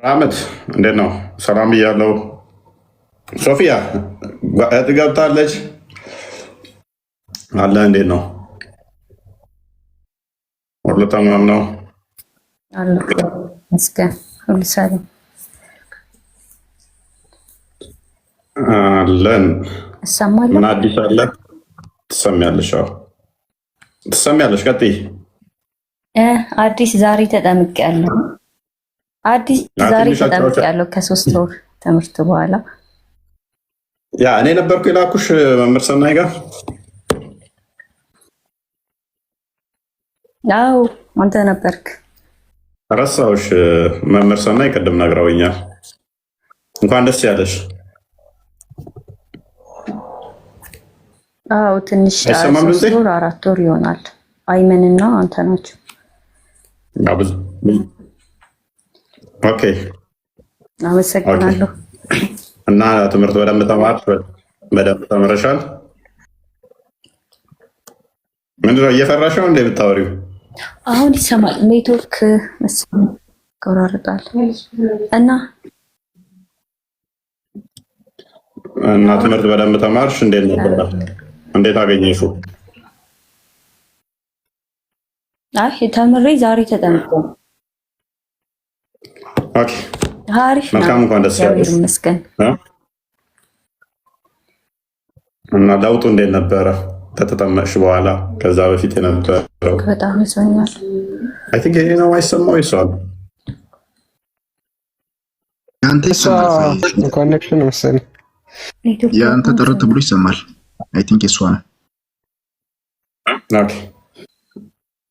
አመት እንዴት ነው? ሰላም ብያለሁ። ሶፊያ እህት ገብታለች አለ። እንዴት ነው? ሁሉ ተማም ነው አለ። መስገን ሁሉ ሰላም አለን። እሰማለሁ። ምን አዲስ አለ? ትሰሚያለሽ? አዎ ትሰሚያለሽ። ቀጥይ። አዲስ ዛሬ ተጠምቄያለሁ። አዲስ ዛሬ ተጠምቄያለሁ ከ3 ወር ትምህርት በኋላ። ያ እኔ ነበርኩ የላኩሽ መምህር ሰናይ ጋር። አዎ አንተ ነበርክ። ረሳሁሽ። መምህር ሰናይ ቅድም ነግረውኛል። እንኳን ደስ ያለሽ። አዎ ትንሽ 3 ወር 4 ወር ይሆናል። አይመንና አንተ ናችሁ። ኦኬ አመሰግናለሁ። እና ትምህርት በደንብ ተማርሽ? በደንብ ተምረሻል? ምንድነው እየፈራሽው እንደ ብታወሪው? አሁን ይሰማል። ኔትወርክ መሰለኝ ይቆራረጣል። እና ትምህርት በደንብ ተማርሽ? እንዴት ነበር? እንዴት አገኘሽው? አይ ተምሬ ዛሬ ተጠምቄ። ኦኬ አሪፍ ነው። መልካም። እንኳን ደስ ያለሽ። ይመስገን። እና ለውጡ እንዴት ነበረ ከተጠመቅሽ በኋላ? ከዛ በፊት የነበረው በጣም ይዞኛል። አይ ቲንክ ይሄ ነው አይሰማው ይሷል። ያንተ ይሰማል። ኮኔክሽን መሰለኝ። ያንተ ጥርት ብሎ ይሰማል። አይ ቲንክ እሷ ነው። ኦኬ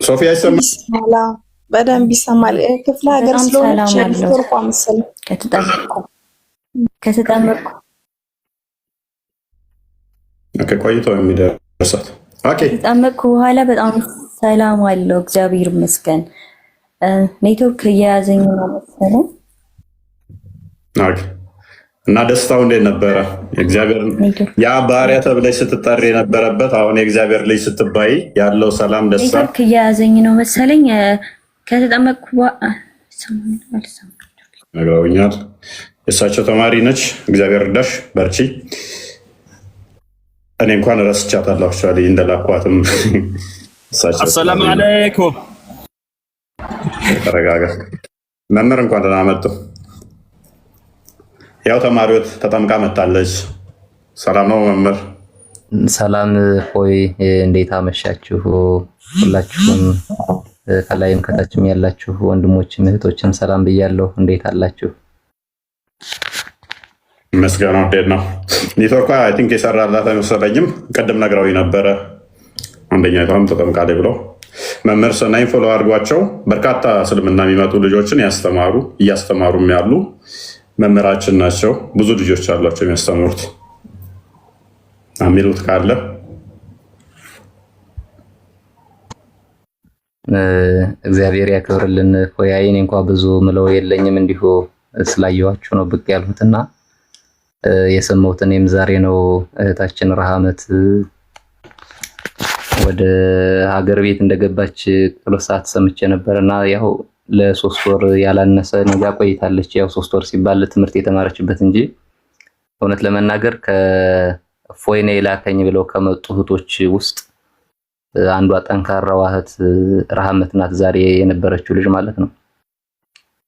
ሶፊያ ይሰማል? ሰላም በደንብ ይሰማል። ክፍለ ሀገር ስለሆነች ኔትወርኳ መሰለኝ። ከተጠመቅኩ ቆይቶ የሚደርሳት። ኦኬ ከተጠመቅኩ በኋላ በጣም ሰላም አለው። እግዚአብሔር ይመስገን። ኔትወርክ እየያዘኝ ነው መሰለኝ። ኦኬ እና ደስታው እንዴት ነበረ? የእግዚአብሔር ያ ባሪያ ተብለሽ ስትጠሪ የነበረበት አሁን የእግዚአብሔር ልጅ ስትባይ ያለው ሰላም ደስታ። ኔትወርክ እየያዘኝ ነው መሰለኝ። ከተጠመቅኩ ነግረውኛል። የእሳቸው ተማሪ ነች። እግዚአብሔር እርዳሽ፣ በርቺ። እኔ እንኳን ረስቻታለሁ እንደላኳትም። አሰላሙ አለይኩም። ተረጋጋ መምህር፣ እንኳን ደህና መጡ። ያው ተማሪዎት ተጠምቃ መጣለች። ሰላም ነው መምህር? ሰላም ሆይ፣ እንዴት አመሻችሁ ሁላችሁም፣ ከላይም ከታችም ያላችሁ ወንድሞችም እህቶችም ሰላም ብያለሁ። እንዴት አላችሁ? መስገና እንዴት ነው? ኔትወርኳ አይ ቲንክ የሰራላት አይመስለኝም። ቅድም ነግረውኝ ነበረ አንደኛይቷም ተጠምቃለች ብለው። መምህር ሰናይን ፎሎ አድርጓቸው። በርካታ እስልምና የሚመጡ ልጆችን እያስተማሩም ያሉ መምህራችን ናቸው። ብዙ ልጆች አሏቸው የሚያስተምሩት። የሚሉት ካለ እግዚአብሔር ያክብርልን። ፎያይን እንኳን ብዙ ምለው የለኝም፣ እንዲሁ ስላየኋችሁ ነው ብቅ ያልሁትና የሰማሁት እኔም ዛሬ ነው። እህታችን ረሃመት ወደ ሀገር ቤት እንደገባች ጥቂት ሰዓት ሰምቼ ነበርና ያው ለ3 ወር ያላነሰ ነገ ቆይታለች። ያው 3 ወር ሲባል ትምህርት የተማረችበት እንጂ እውነት ለመናገር ከፎይኔ ላከኝ ብለው ከመጡ እህቶች ውስጥ አንዷ ጠንካራዋ እህት ረሃመት ናት። ዛሬ የነበረችው ልጅ ማለት ነው።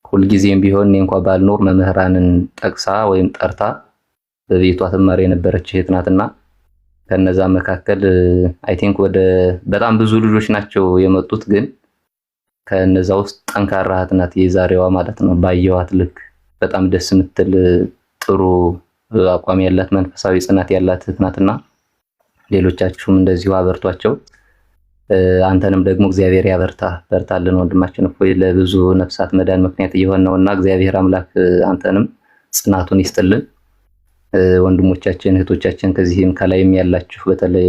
ሁልጊዜም ቢሆን እኔ እንኳን ባልኖር መምህራንን ጠቅሳ ወይም ጠርታ በቤቷ ትማር የነበረች እህት ናትና ከነዛ መካከል አይ ቲንክ ወደ በጣም ብዙ ልጆች ናቸው የመጡት፣ ግን ከነዛ ውስጥ ጠንካራ እህት ናት የዛሬዋ ማለት ነው። ባየዋት ልክ በጣም ደስ የምትል ጥሩ አቋም ያላት መንፈሳዊ ጽናት ያላት እህት ናትና ሌሎቻችሁም እንደዚሁ አበርቷቸው። አንተንም ደግሞ እግዚአብሔር በርታልን ወንድማችን። እፎይ ለብዙ ነፍሳት መዳን ምክንያት እየሆነ ነውና እግዚአብሔር አምላክ አንተንም ጽናቱን ይስጥልን። ወንድሞቻችን እህቶቻችን ከዚህም ከላይም ያላችሁ በተለይ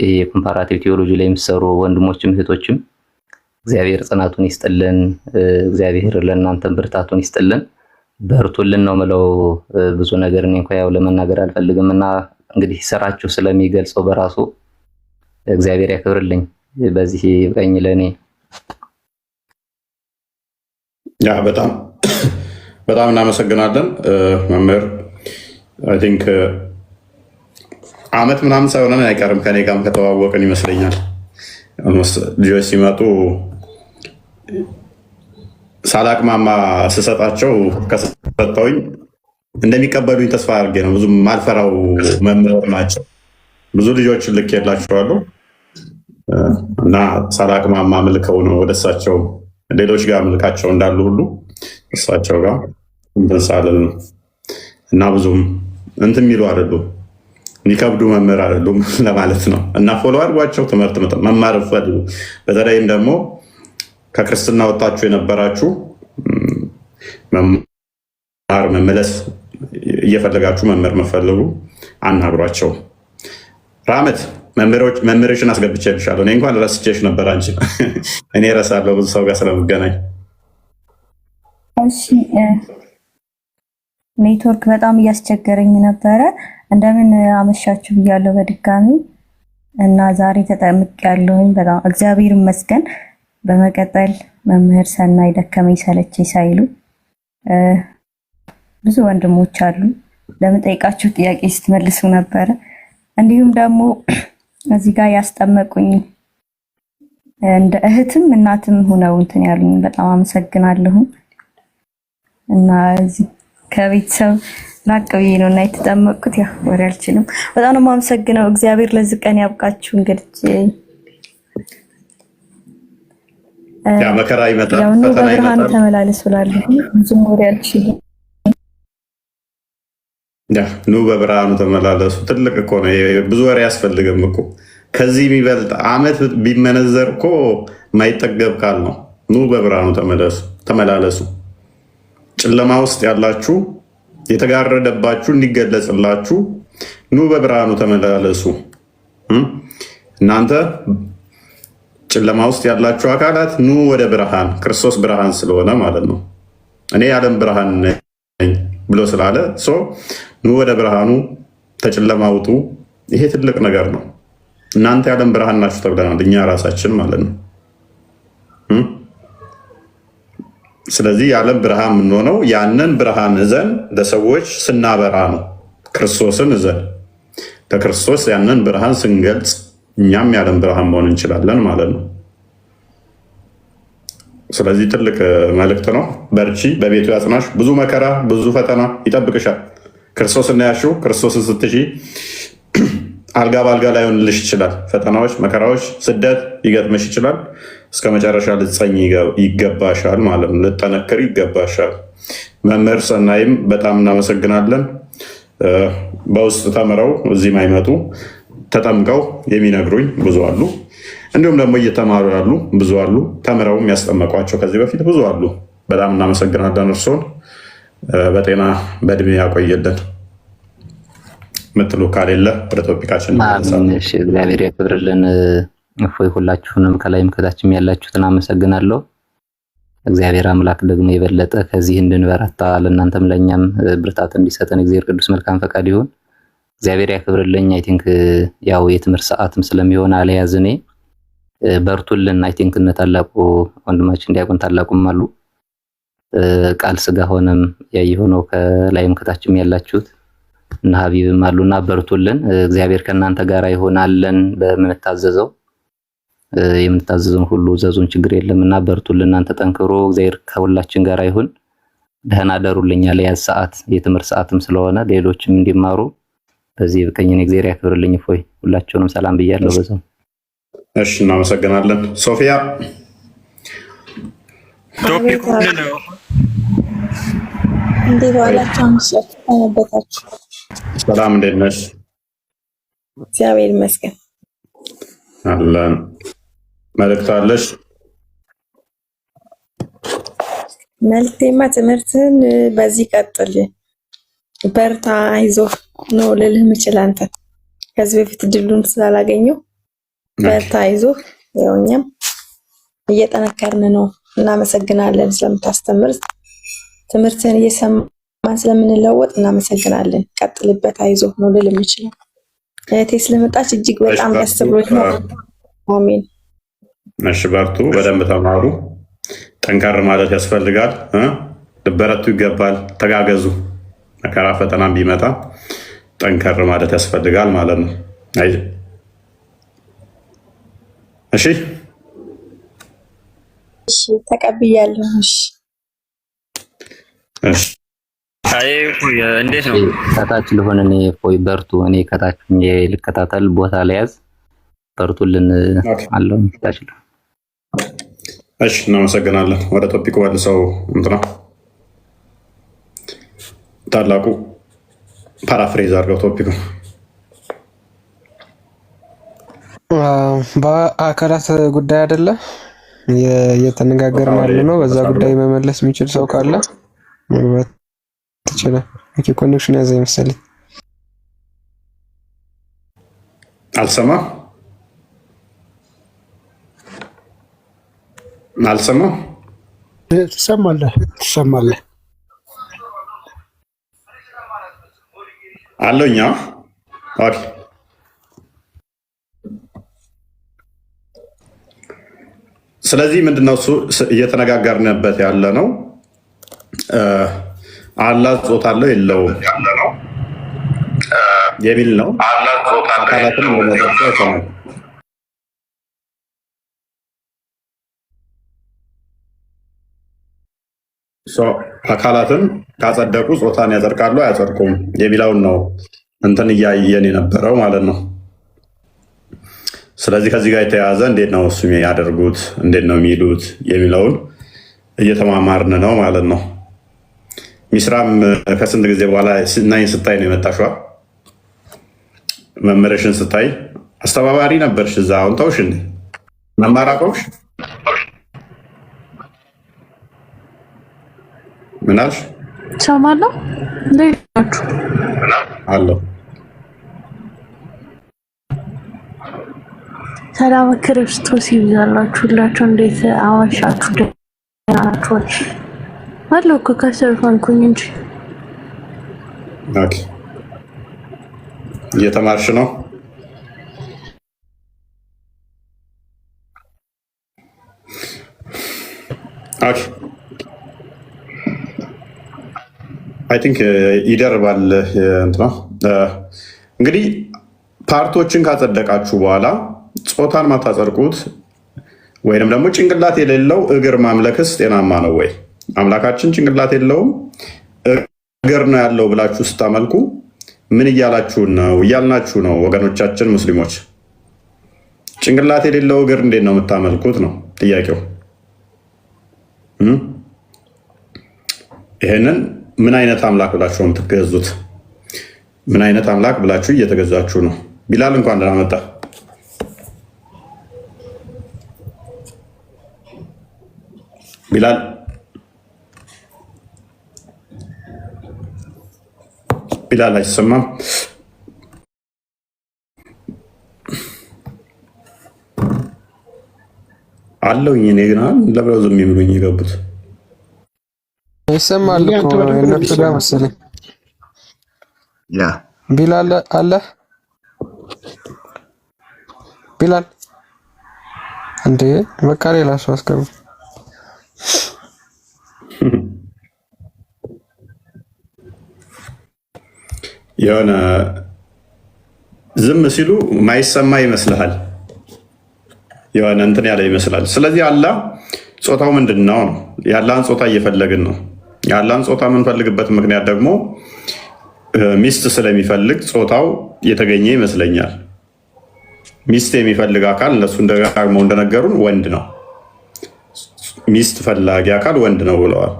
ይሄ ኮምፓራቲቭ ቲዮሎጂ ላይ የሚሰሩ ወንድሞችም እህቶችም እግዚአብሔር ጽናቱን ይስጥልን። እግዚአብሔር ለእናንተም ብርታቱን ይስጥልን። በርቱልን ነው ምለው። ብዙ ነገር እኔ እንኳን ያው ለመናገር አልፈልግምና እንግዲህ ስራችሁ ስለሚገልጸው በራሱ እግዚአብሔር ያክብርልኝ። በዚህ ይብቃኝ ለኔ። ያ በጣም በጣም እናመሰግናለን መምህር። አይ ቲንክ አመት ምናምን ሳይሆነን አይቀርም ከኔ ጋርም ከተዋወቅን ይመስለኛል። ልጆች ሲመጡ ሳላቅማማ ስሰጣቸው ከሰጠውኝ እንደሚቀበሉኝ ተስፋ አድርጌ ነው። ብዙ ማልፈራው መምህር ናቸው። ብዙ ልጆችን ልክ የላቸዋለሁ እና ሳላቅማማ ምልከው ነው ወደ እሳቸው ሌሎች ጋር ምልካቸው እንዳሉ ሁሉ እሳቸው ጋር እንትን ነው እና ብዙም እንትን የሚሉ አይደሉም፣ የሚከብዱ መምህር አይደሉም ለማለት ነው። እና ፎሎ አድርጓቸው፣ ትምህርት መማር ፈልጉ። በተለይም ደግሞ ከክርስትና ወጣችሁ የነበራችሁ መማር መመለስ እየፈለጋችሁ መምህር መፈልጉ አናግሯቸው። ራመት መምህርሽን አስገብቼልሻለሁ። እኔ እንኳን ረስቼሽ ነበር አንቺ እኔ እረሳለሁ ብዙ ሰው ጋር ስለምገናኝ። እሺ ኔትወርክ በጣም እያስቸገረኝ ነበረ። እንደምን አመሻችሁ ብያለሁ በድጋሚ እና ዛሬ ተጠምቄያለሁኝ። በጣም እግዚአብሔር ይመስገን። በመቀጠል መምህር ሰናይ ደከመኝ ሰለቸኝ ሳይሉ ብዙ ወንድሞች አሉ ለምጠይቃችሁ ጥያቄ ስትመልሱ ነበረ። እንዲሁም ደግሞ እዚህ ጋር ያስጠመቁኝ እንደ እህትም እናትም ሆነው እንትን ያሉኝ በጣም አመሰግናለሁ። እና እዚህ ከቤተሰብ ራቅ ብዬ ነው እና የተጠመቅኩት። ያው ወሬ አልችልም። በጣም ነው የማመሰግነው። እግዚአብሔር ለዚህ ቀን ያብቃችሁ። እንግዲህ ያ መከራ ይመጣል፣ ያው ነው በብርሃን ተመላለስ ብላለሁ። ብዙ ወሬ አልችልም። ኑ በብርሃኑ ተመላለሱ። ትልቅ እኮ ነው። ብዙ ወሬ አያስፈልግም እኮ። ከዚህ የሚበልጥ አመት ቢመነዘር እኮ ማይጠገብ ቃል ነው። ኑ በብርሃኑ ተመላለሱ። ጨለማ ውስጥ ያላችሁ የተጋረደባችሁ እንዲገለጽላችሁ ኑ በብርሃኑ ተመላለሱ። እናንተ ጨለማ ውስጥ ያላችሁ አካላት ኑ ወደ ብርሃን። ክርስቶስ ብርሃን ስለሆነ ማለት ነው። እኔ የዓለም ብርሃን ነኝ ብሎ ስላለ ኑ ወደ ብርሃኑ ተጨለማ ውጡ። ይሄ ትልቅ ነገር ነው። እናንተ የዓለም ብርሃን ናችሁ ተብለናል፣ እኛ ራሳችን ማለት ነው። ስለዚህ የዓለም ብርሃን የምንሆነው ያንን ብርሃን እዘን ለሰዎች ስናበራ ነው። ክርስቶስን እዘን ለክርስቶስ ያንን ብርሃን ስንገልጽ እኛም የዓለም ብርሃን መሆን እንችላለን ማለት ነው። ስለዚህ ትልቅ መልእክት ነው። በርቺ፣ በቤቱ ያጽናሽ። ብዙ መከራ ብዙ ፈተና ይጠብቅሻል። ክርስቶስን ያልሽው ክርስቶስን ስትሺ አልጋ በአልጋ ላይሆንልሽ ይችላል። ፈተናዎች፣ መከራዎች፣ ስደት ይገጥምሽ ይችላል። እስከ መጨረሻ ልትጸኝ ይገባሻል ማለት ነው። ልጠነክር ይገባሻል። መምህር ሰናይም በጣም እናመሰግናለን። በውስጥ ተምረው እዚህ ማይመጡ ተጠምቀው የሚነግሩኝ ብዙ አሉ። እንዲሁም ደግሞ እየተማሩ ያሉ ብዙ አሉ። ተምረው የሚያስጠመቋቸው ከዚህ በፊት ብዙ አሉ። በጣም እናመሰግናለን። እርስዎን በጤና በእድሜ ያቆየልን። ምትሉ ካሌለ ወደ ቶፒካችን እግዚአብሔር ያክብርልን። እፎይ ሁላችሁንም ከላይም ከታችም ያላችሁትን አመሰግናለሁ። እግዚአብሔር አምላክ ደግሞ የበለጠ ከዚህ እንድንበረታ ለእናንተም ለእኛም ብርታት እንዲሰጠን እግዚአብሔር ቅዱስ መልካም ፈቃድ ይሁን። እግዚአብሔር ያክብርልኝ። አይ ቲንክ ያው የትምህርት ሰዓትም ስለሚሆን አለያዝኔ በርቱልን። አይ ቲንክ እነ ታላቁ ወንድማችን ዲያቆን ታላቁም አሉ ቃል ስጋ ሆነም ያየሆነው ከላይም ከታችም ያላችሁት እና ሀቢብም አሉና በርቱልን። እግዚአብሔር ከእናንተ ጋር ይሆናለን። በምንታዘዘው የምንታዘዘውን ሁሉ ዘዙን፣ ችግር የለምና በርቱልን። እናንተ ጠንክሮ እግዚአብሔር ከሁላችን ጋር ይሁን። ደህና ደሩልኝ። ያለያዝ ሰዓት የትምህርት ሰዓትም ስለሆነ ሌሎችም እንዲማሩ በዚህ በቀኝን እግዚአብሔር ያክብርልኝ። እፎይ ሁላችሁንም ሰላም ብያለሁ። በዛው እሺ፣ እናመሰግናለን። ሶፊያ ቶፒክ ነው። እንዴት ዋላችሁ? አመሻችሁ? አነበታችሁ? ሰላም፣ እንዴት ነሽ? እግዚአብሔር ይመስገን አለን። መልእክት አለሽ? መልእክቴማ ትምህርትን በዚህ ቀጥል፣ በርታ፣ አይዞህ ነው ልልህ የምችል። አንተ ከዚህ በፊት ድሉን ስላላገኘው በርታ፣ አይዞህ። ያው እኛም እየጠነከርን ነው። እናመሰግናለን ስለምታስተምር፣ ትምህርትን እየሰማን ስለምንለወጥ እናመሰግናለን። ቀጥልበት፣ አይዞህ ነው ልል የምችለው። እህቴ ስለመጣች እጅግ በጣም ደስ ብሎኛል። አሜን። እሺ፣ በርቱ፣ በደንብ ተማሩ። ጠንካራ ማለት ያስፈልጋል። ልበረቱ ይገባል። ተጋገዙ። መከራ ፈተናም ቢመጣ ጠንከር ማለት ያስፈልጋል ማለት ነው። እሺ እሺ፣ ተቀብያለሁ። እሺ አይ እንዴት ነው? ከታች ልሆን እኔ ቆይ በርቱ። እኔ ከታች ልከታተል ቦታ ለያዝ በርቱልን አለው ከታች ነው። እሺ እናመሰግናለን። ወደ ቶፒኩ መልሰው እንትና ታላቁ ፓራፍሬዝ አድርገው ቶፒኩ በአካላት ጉዳይ አይደለ እየተነጋገርን ያለ ነው። በዛ ጉዳይ መመለስ የሚችል ሰው ካለ መግባት ይችላል። ኦኬ ኮኔክሽን ያዘ መሰለኝ። አልሰማም ትሰማለህ አለኛ። ኦኬ ስለዚህ ምንድነው እሱ እየተነጋገርንበት ያለ ነው። አላህ ጾታ አለው የለውም የሚል ነው። አካላትን አካላትን ካጸደቁ ጾታን ያጸድቃሉ አያጸድቁም የሚለውን ነው እንትን እያየን የነበረው ማለት ነው። ስለዚህ ከዚህ ጋር የተያያዘ እንዴት ነው እሱ ያደርጉት እንዴት ነው የሚሉት የሚለውን እየተማማርን ነው ማለት ነው። ሚስራም ከስንት ጊዜ በኋላ ናይን ስታይ ነው የመጣሽዋ? መመረሽን ስታይ አስተባባሪ ነበርሽ እዛ። አሁን ተውሽ እንዴ? መማር አቆምሽ? ምን አልሽ? ሰማለሁ። እንዴት ናችሁ? አለሁ። ሰላም ክርስቶስ ይብዛላችሁላችሁ። እንዴት አዋሻችሁ? ደህና ናችሁ? አለሁ እኮ ከስር ሆንኩኝ እንጂ። ኦኬ እየተማርሽ ነው? ኦኬ አይ ቲንክ ይደርባል። እንትና እንግዲህ ፓርቶችን ካጸደቃችሁ በኋላ ጾታን ማታጸድቁት ወይንም ደግሞ ጭንቅላት የሌለው እግር ማምለክስ ጤናማ ነው ወይ? አምላካችን ጭንቅላት የለውም እግር ነው ያለው ብላችሁ ስታመልኩ ምን እያልናችሁ ነው? ወገኖቻችን ሙስሊሞች ጭንቅላት የሌለው እግር እንዴት ነው የምታመልኩት ነው ጥያቄው። ይሄንን ምን አይነት አምላክ ብላችሁ ነው የምትገዙት? ምን አይነት አምላክ ብላችሁ እየተገዛችሁ ነው? ቢላል እንኳን ደህና መጣ። ቢላል አይሰማም። አለውኝ እኔ ግን ለብለው ዝም የሚሉኝ የገቡት ይሰማል እኮ እነሱ ጋር መሰለኝ። ያ ቢላል አለ ቢላል እንዴ በቃ ሌላ ሰው አስገቡ። የሆነ ዝም ሲሉ ማይሰማ ይመስልሃል? የሆነ እንትን ያለ ይመስላል። ስለዚህ አላህ ጾታው ምንድን ነው? የአላህን ጾታ እየፈለግን ነው። የአላህን ጾታ የምንፈልግበት ምክንያት ደግሞ ሚስት ስለሚፈልግ ጾታው የተገኘ ይመስለኛል። ሚስት የሚፈልግ አካል እነሱ ደጋግመው እንደነገሩን ወንድ ነው። ሚስት ፈላጊ አካል ወንድ ነው ብለዋል።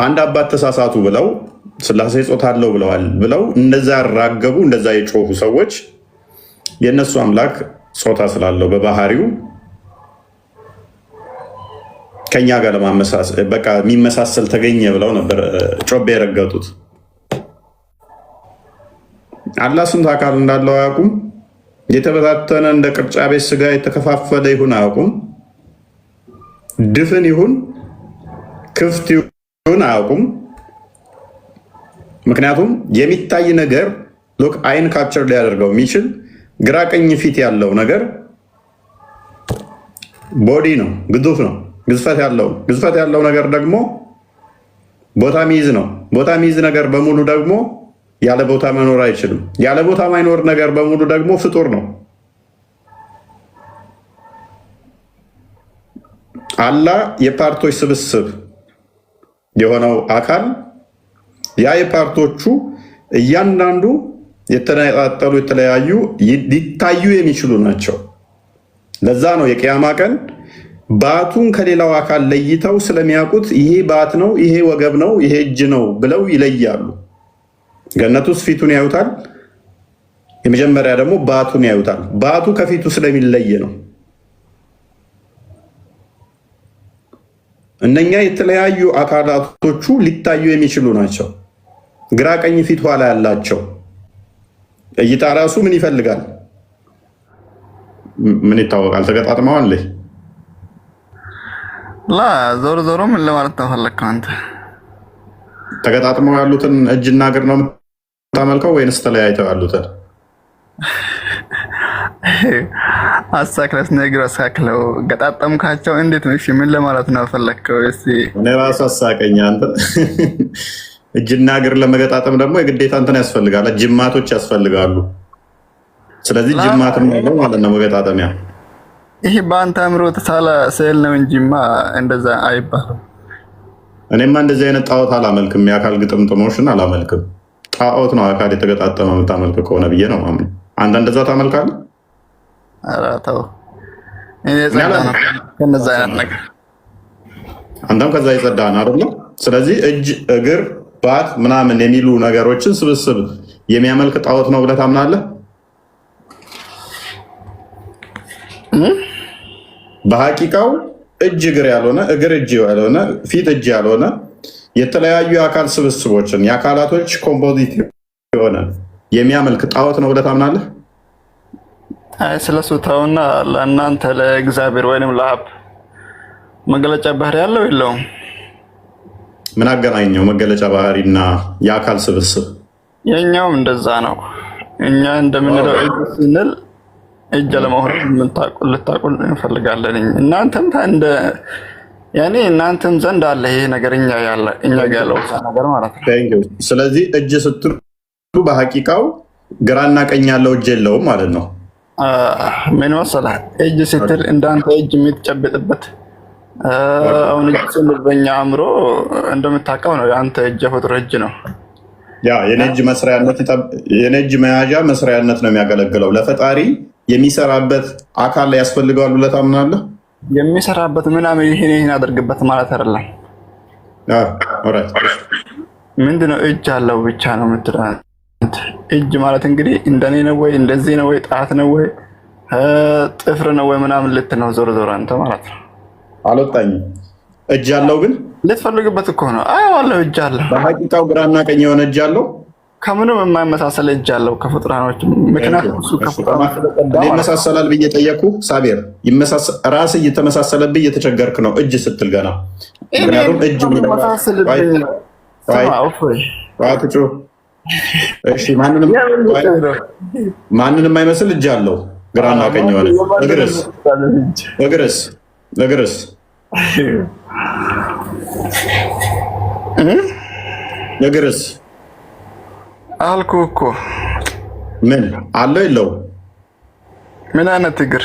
አንድ አባት ተሳሳቱ ብለው ስላሴ ጾታ አለው ብለዋል ብለው እንደዛ ያራገቡ እንደዛ የጮሁ ሰዎች የእነሱ አምላክ ጾታ ስላለው በባህሪው ከኛ ጋር በቃ የሚመሳሰል ተገኘ ብለው ነበር ጮቤ የረገጡት። አላህ ስንት አካል እንዳለው አያውቁም። የተበታተነ እንደ ቅርጫ ቤት ስጋ የተከፋፈለ ይሁን አያውቁም። ድፍን ይሁን ክፍት ይሁን አያውቁም። ምክንያቱም የሚታይ ነገር ሎክ አይን ካፕቸር ሊያደርገው የሚችል ግራ ቀኝ ፊት ያለው ነገር ቦዲ ነው፣ ግዙፍ ነው። ግዝፈት ያለው ነገር ደግሞ ቦታ ሚይዝ ነው። ቦታ ሚይዝ ነገር በሙሉ ደግሞ ያለ ቦታ መኖር አይችልም። ያለ ቦታ ማይኖር ነገር በሙሉ ደግሞ ፍጡር ነው። አላህ የፓርቶች ስብስብ የሆነው አካል ያ የፓርቶቹ እያንዳንዱ የተነጣጠሉ የተለያዩ ሊታዩ የሚችሉ ናቸው። ለዛ ነው የቂያማ ቀን ባቱን ከሌላው አካል ለይተው ስለሚያውቁት ይሄ ባት ነው፣ ይሄ ወገብ ነው፣ ይሄ እጅ ነው ብለው ይለያሉ። ገነት ውስጥ ፊቱን ያዩታል። የመጀመሪያ ደግሞ ባቱን ያዩታል። ባቱ ከፊቱ ስለሚለይ ነው። እነኛ የተለያዩ አካላቶቹ ሊታዩ የሚችሉ ናቸው። ግራ ቀኝ ፊት ኋላ ያላቸው እይታ ራሱ ምን ይፈልጋል? ምን ይታወቃል? ተገጣጥመዋል። ዞሮ ዞሮ ምን ለማለት ተፈለግከው አንተ? ተገጣጥመው ያሉትን እጅና እግር ነው የምታመልከው ወይንስ ተለያይተው ያሉትን? አሳክለስ ነግሮ አሳክለው ገጣጠምካቸው እንዴት ነው? እሺ ምን ለማለት ነው ፈለግከው? እኔ ራሱ አሳቀኝ አንተ። እጅና እግር ለመገጣጠም ደግሞ የግዴታ እንትን ያስፈልጋል፣ ጅማቶች ያስፈልጋሉ። ስለዚህ ጅማትም ነው ማለት ነው መገጣጠሚያ። ይሄ በአንተ አእምሮ ተሳለ ስዕል ነው እንጂማ እንደዛ አይባልም። እኔማ እንደዚህ አይነት ጣዖት አላመልክም፣ የአካል ግጥምጥሞሽን አላመልክም። ጣዖት ነው አካል የተገጣጠመ የምታመልክ ከሆነ ብዬ ነው ማምን። አንተ እንደዛ ታመልካለህ? ኧረ ተው፣ እኔ ጸዳ ነው ከነዛ አይነት ነገር። አንተም ከዛ የጸዳ ነው አይደል? ስለዚህ እጅ እግር ባት ምናምን የሚሉ ነገሮችን ስብስብ የሚያመልክ ጣዖት ነው ብለህ ታምናለህ? በሐቂቃው እጅ እግር ያልሆነ እግር እጅ ያልሆነ ፊት እጅ ያልሆነ የተለያዩ የአካል ስብስቦችን የአካላቶች ኮምፖዚት የሆነ የሚያመልክ ጣዖት ነው ብለህ ታምናለህ? አይ ስለሱ ተውና፣ ለእናንተ ለእግዚአብሔር ወይንም ለአብ መገለጫ ባህሪ ያለው የለውም? ምን አገናኘው መገለጫ ባህሪና የአካል ስብስብ? የኛውም እንደዛ ነው። እኛ እንደምንለው እጅ ስንል እጅ ለመሆን ልታቁል እንፈልጋለን። እናንተም እንደ ያኔ እናንተም ዘንድ አለ ይሄ ነገር እኛ ጋር ያለው ነገር ማለት ነው። ስለዚህ እጅ ስትሉ በሐቂቃው ግራና ቀኝ ያለው እጅ የለውም ማለት ነው። ምን መሰለህ እጅ ስትል እንዳንተ እጅ የምትጨብጥበት አሁን እጅ ስንል በእኛ አእምሮ እንደምታውቀው ነው። የአንተ እጅ የፍጡር እጅ ነው። ያ የኔ እጅ መያዣ መስሪያነት ነው የሚያገለግለው። ለፈጣሪ የሚሰራበት አካል ላይ ያስፈልገዋል ብለህ ታምናለህ? የሚሰራበት ምናምን ይሄን አድርግበት ማለት አይደለም። ምንድነው እጅ አለው ብቻ ነው የምትለው። እጅ ማለት እንግዲህ እንደኔ ነው ወይ እንደዚህ ነው ወይ ጣት ነው ወይ ጥፍር ነው ወይ ምናምን ልትል ነው። ዞሮ ዞሮ አንተ ማለት ነው። አልወጣኝም። እጅ አለው ግን ልትፈልግበት እኮ ነው። አለው እጅ አለው። በሐቂቃው ግራና ቀኝ የሆነ እጅ አለው። ከምንም የማይመሳሰል እጅ አለው ከፍጡራኖች። ምክንያቱም እሱ ከፍጡራኖች ይመሳሰላል ብዬ ጠየቅኩ። ሳቢር ራስህ እየተመሳሰለብህ እየተቸገርክ ነው እጅ ስትል ገና። ምክንያቱም እጅ ማንንም አይመስል እጅ አለው ግራና ቀኝ የሆነ። እግርስ እግርስ አልኩህ እኮ ምን አለው የለው? ምን አይነት እግር?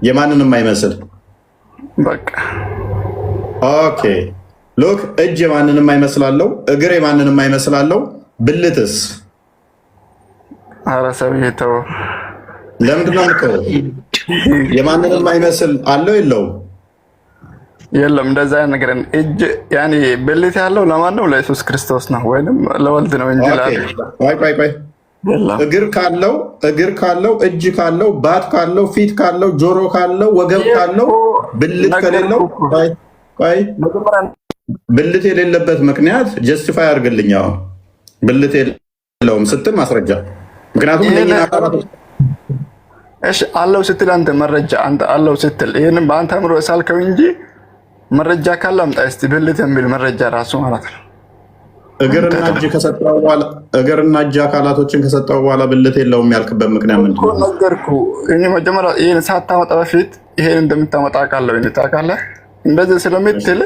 የማንንም አይመስል። በቃ ኦኬ ሎክ እጅ የማንንም አይመስላለው፣ እግር የማንንም አይመስላለው። ብልትስ? ኧረ ሰውዬ ተው። ለምንድን ነው የምትተው? የማንንም አይመስል አለው የለውም? የለም እንደዛ አይነት ነገር። እጅ ያኔ ብልት ያለው ለማን ነው? ለኢየሱስ ክርስቶስ ነው ወይንም ለወልድ ነው እንጂ ቆይ እግር ካለው እጅ ካለው ባት ካለው ፊት ካለው ጆሮ ካለው ወገብ ካለው ብልት ከሌለው ብልት የሌለበት ምክንያት ጀስቲፋይ አድርግልኝ። አሁን ብልት የለውም ስትል ማስረጃ። ምክንያቱም እሺ አለው ስትል አንተ መረጃ አንተ አለው ስትል ይሄንን በአንተ አምሮ ሳልከው እንጂ መረጃ ካለ አምጣ እስቲ። ብልት የሚል መረጃ ራሱ ማለት ነው። እግርና እጅ አካላቶችን ከሰጠው በኋላ ብልት የለውም ያልክበት ምክንያት ምንድን ነው? ነገርኩህ። እኔ መጀመሪያ ይሄን ሳታመጣ በፊት ይሄን እንደምታመጣ አውቃለሁ። ታውቃለህ? እንደዚህ ስለምትል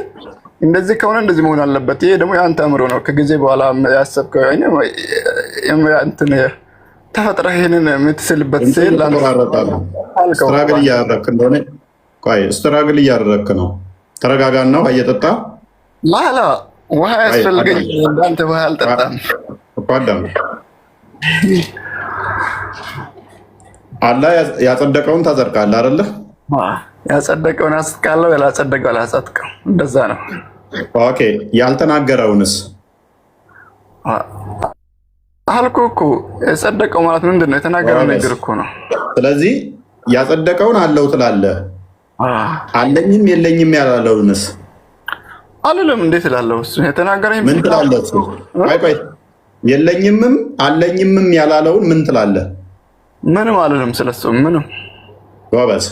እንደዚህ ከሆነ እንደዚህ መሆን አለበት። ይሄ ደግሞ የአንተ አእምሮ ነው። ከጊዜ በኋላ ያሰብከው እንትን ተፈጥረህ ይሄንን የምትስልበት ስል ስትራግል እያደረክ እንደሆነ ስትራግል እያደረክ ነው። ተረጋጋና ውሃ እየጠጣ ላላ ውሃ ያስፈልገኝ እንዳንተ ውሃ አልጠጣም። አላህ ያጸደቀውን ታጸድቃለህ አይደለ? ያጸደቀውን አጽድቃለሁ፣ ያላጸደቀው አላጸድቅም። እንደዛ ነው። ኦኬ ያልተናገረውንስ አልኩህ እኮ። የጸደቀው ማለት ምንድን ነው? የተናገረው ነገር እኮ ነው። ስለዚህ ያጸደቀውን አለው ትላለህ። አለኝም የለኝም ያላለውንስ አልልም። እንዴት እላለሁ? እሱ የተናገረኝ ምን ትላለህ? ቆይ የለኝምም አለኝምም ያላለውን ምን ትላለህ? ምንም አልልም ስለሱ ምንም። ጎበዝ።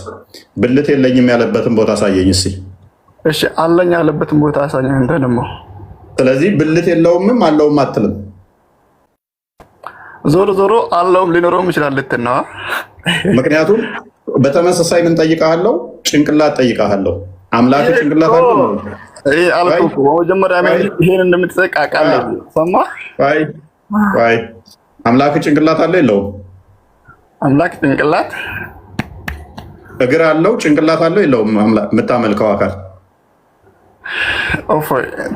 ብልት የለኝም ያለበትን ቦታ አሳየኝ እስኪ። እሺ አለኝ ያለበትን ቦታ አሳየኝ እንደ ደግሞ። ስለዚህ ብልት የለውምም አለውም አትልም። ዞሮ ዞሮ አለውም ሊኖረውም ይችላል ልትና። ምክንያቱም በተመሳሳይ ምን ጠይቃለሁ? ጭንቅላት ጠይቃለሁ። አምላክ ጭንቅላት አለው? አልኩህ እኮ መጀመሪያ ይሄን እንደምትጠይቅ አውቃለሁ። ሰማህ? ቆይ አምላክ ጭንቅላት አለው የለውም? አምላክ ጭንቅላት እግር አለው ጭንቅላት አለው የለውም? የምታመልከው አካል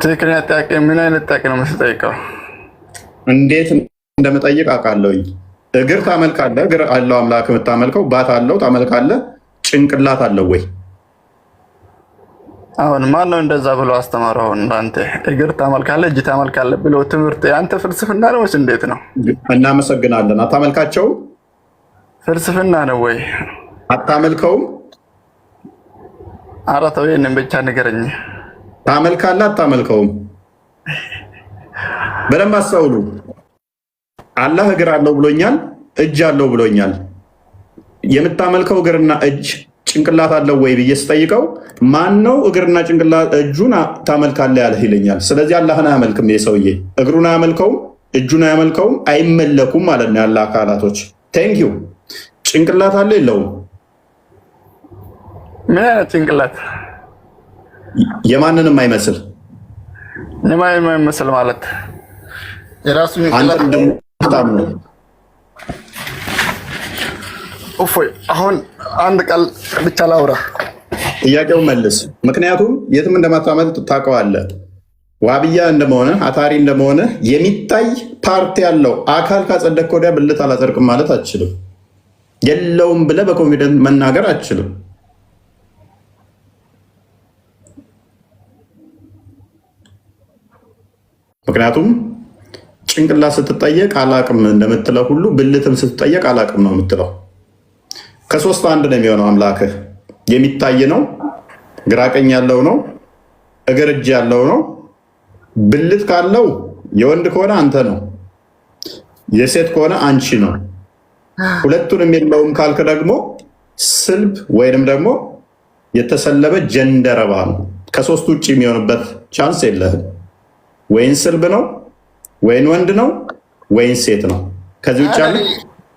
ትክክለኛ ጥያቄ። ምን አይነት ጥያቄ ነው የምትጠይቀው? እንዴት እንደምጠይቅ አውቃለሁኝ። እግር ታመልካለህ? እግር አለው አምላክ የምታመልከው። ባት አለው ታመልካለህ። ጭንቅላት አለው ወይ? አሁን ማን ነው እንደዛ ብሎ አስተማረው? አሁን አንተ እግር ታመልካለህ፣ እጅ ታመልካለህ ብሎ ትምህርት የአንተ ፍልስፍና ነው ወይስ እንዴት ነው? እናመሰግናለን። አታመልካቸውም? ፍልስፍና ነው ወይ? አታመልከውም? ኧረ ተው ይሄንን ብቻ ንገረኝ። ታመልካለህ አታመልከውም? በደንብ አስተውሉ። አላህ እግር አለው ብሎኛል፣ እጅ አለው ብሎኛል። የምታመልከው እግርና እጅ ጭንቅላት አለው ወይ ብዬ ስጠይቀው ማን ነው እግርና ጭንቅላት እጁን ታመልካለህ ያለህ ይለኛል። ስለዚህ አላህን አያመልክም። የሰውዬ እግሩን አያመልከውም፣ እጁን አያመልከውም፣ አይመለኩም ማለት ነው ያለ አካላቶች። ቴንኪዩ። ጭንቅላት አለ የለውም? ምን አይነት ጭንቅላት? የማንንም አይመስል። የማንንም አይመስል ማለት የራሱ ጭንቅላት ነው። አሁን አንድ ቃል ብቻ ላውራ፣ ጥያቄው መልስ። ምክንያቱም የትም እንደማታመልጥ ታውቀዋለህ። ዋብያ እንደመሆነ አታሪ እንደመሆነ የሚታይ ፓርቲ ያለው አካል ካጸደቅክ ወዲያ ብልት አላጸድቅም ማለት አትችልም። የለውም ብለህ በኮንፊደንስ መናገር አትችልም። ምክንያቱም ጭንቅላት ስትጠየቅ አላቅም እንደምትለው ሁሉ ብልትም ስትጠየቅ አላቅም ነው የምትለው። ከሶስት አንድ ነው የሚሆነው። አምላክህ የሚታይ ነው፣ ግራቀኝ ያለው ነው፣ እግር እጅ ያለው ነው። ብልት ካለው የወንድ ከሆነ አንተ ነው፣ የሴት ከሆነ አንቺ ነው። ሁለቱንም የለውም ካልክ ደግሞ ስልብ ወይንም ደግሞ የተሰለበ ጀንደረባ ነው። ከሶስት ውጭ የሚሆንበት ቻንስ የለህም። ወይን ስልብ ነው፣ ወይን ወንድ ነው፣ ወይን ሴት ነው። ከዚህ ውጭ ያለ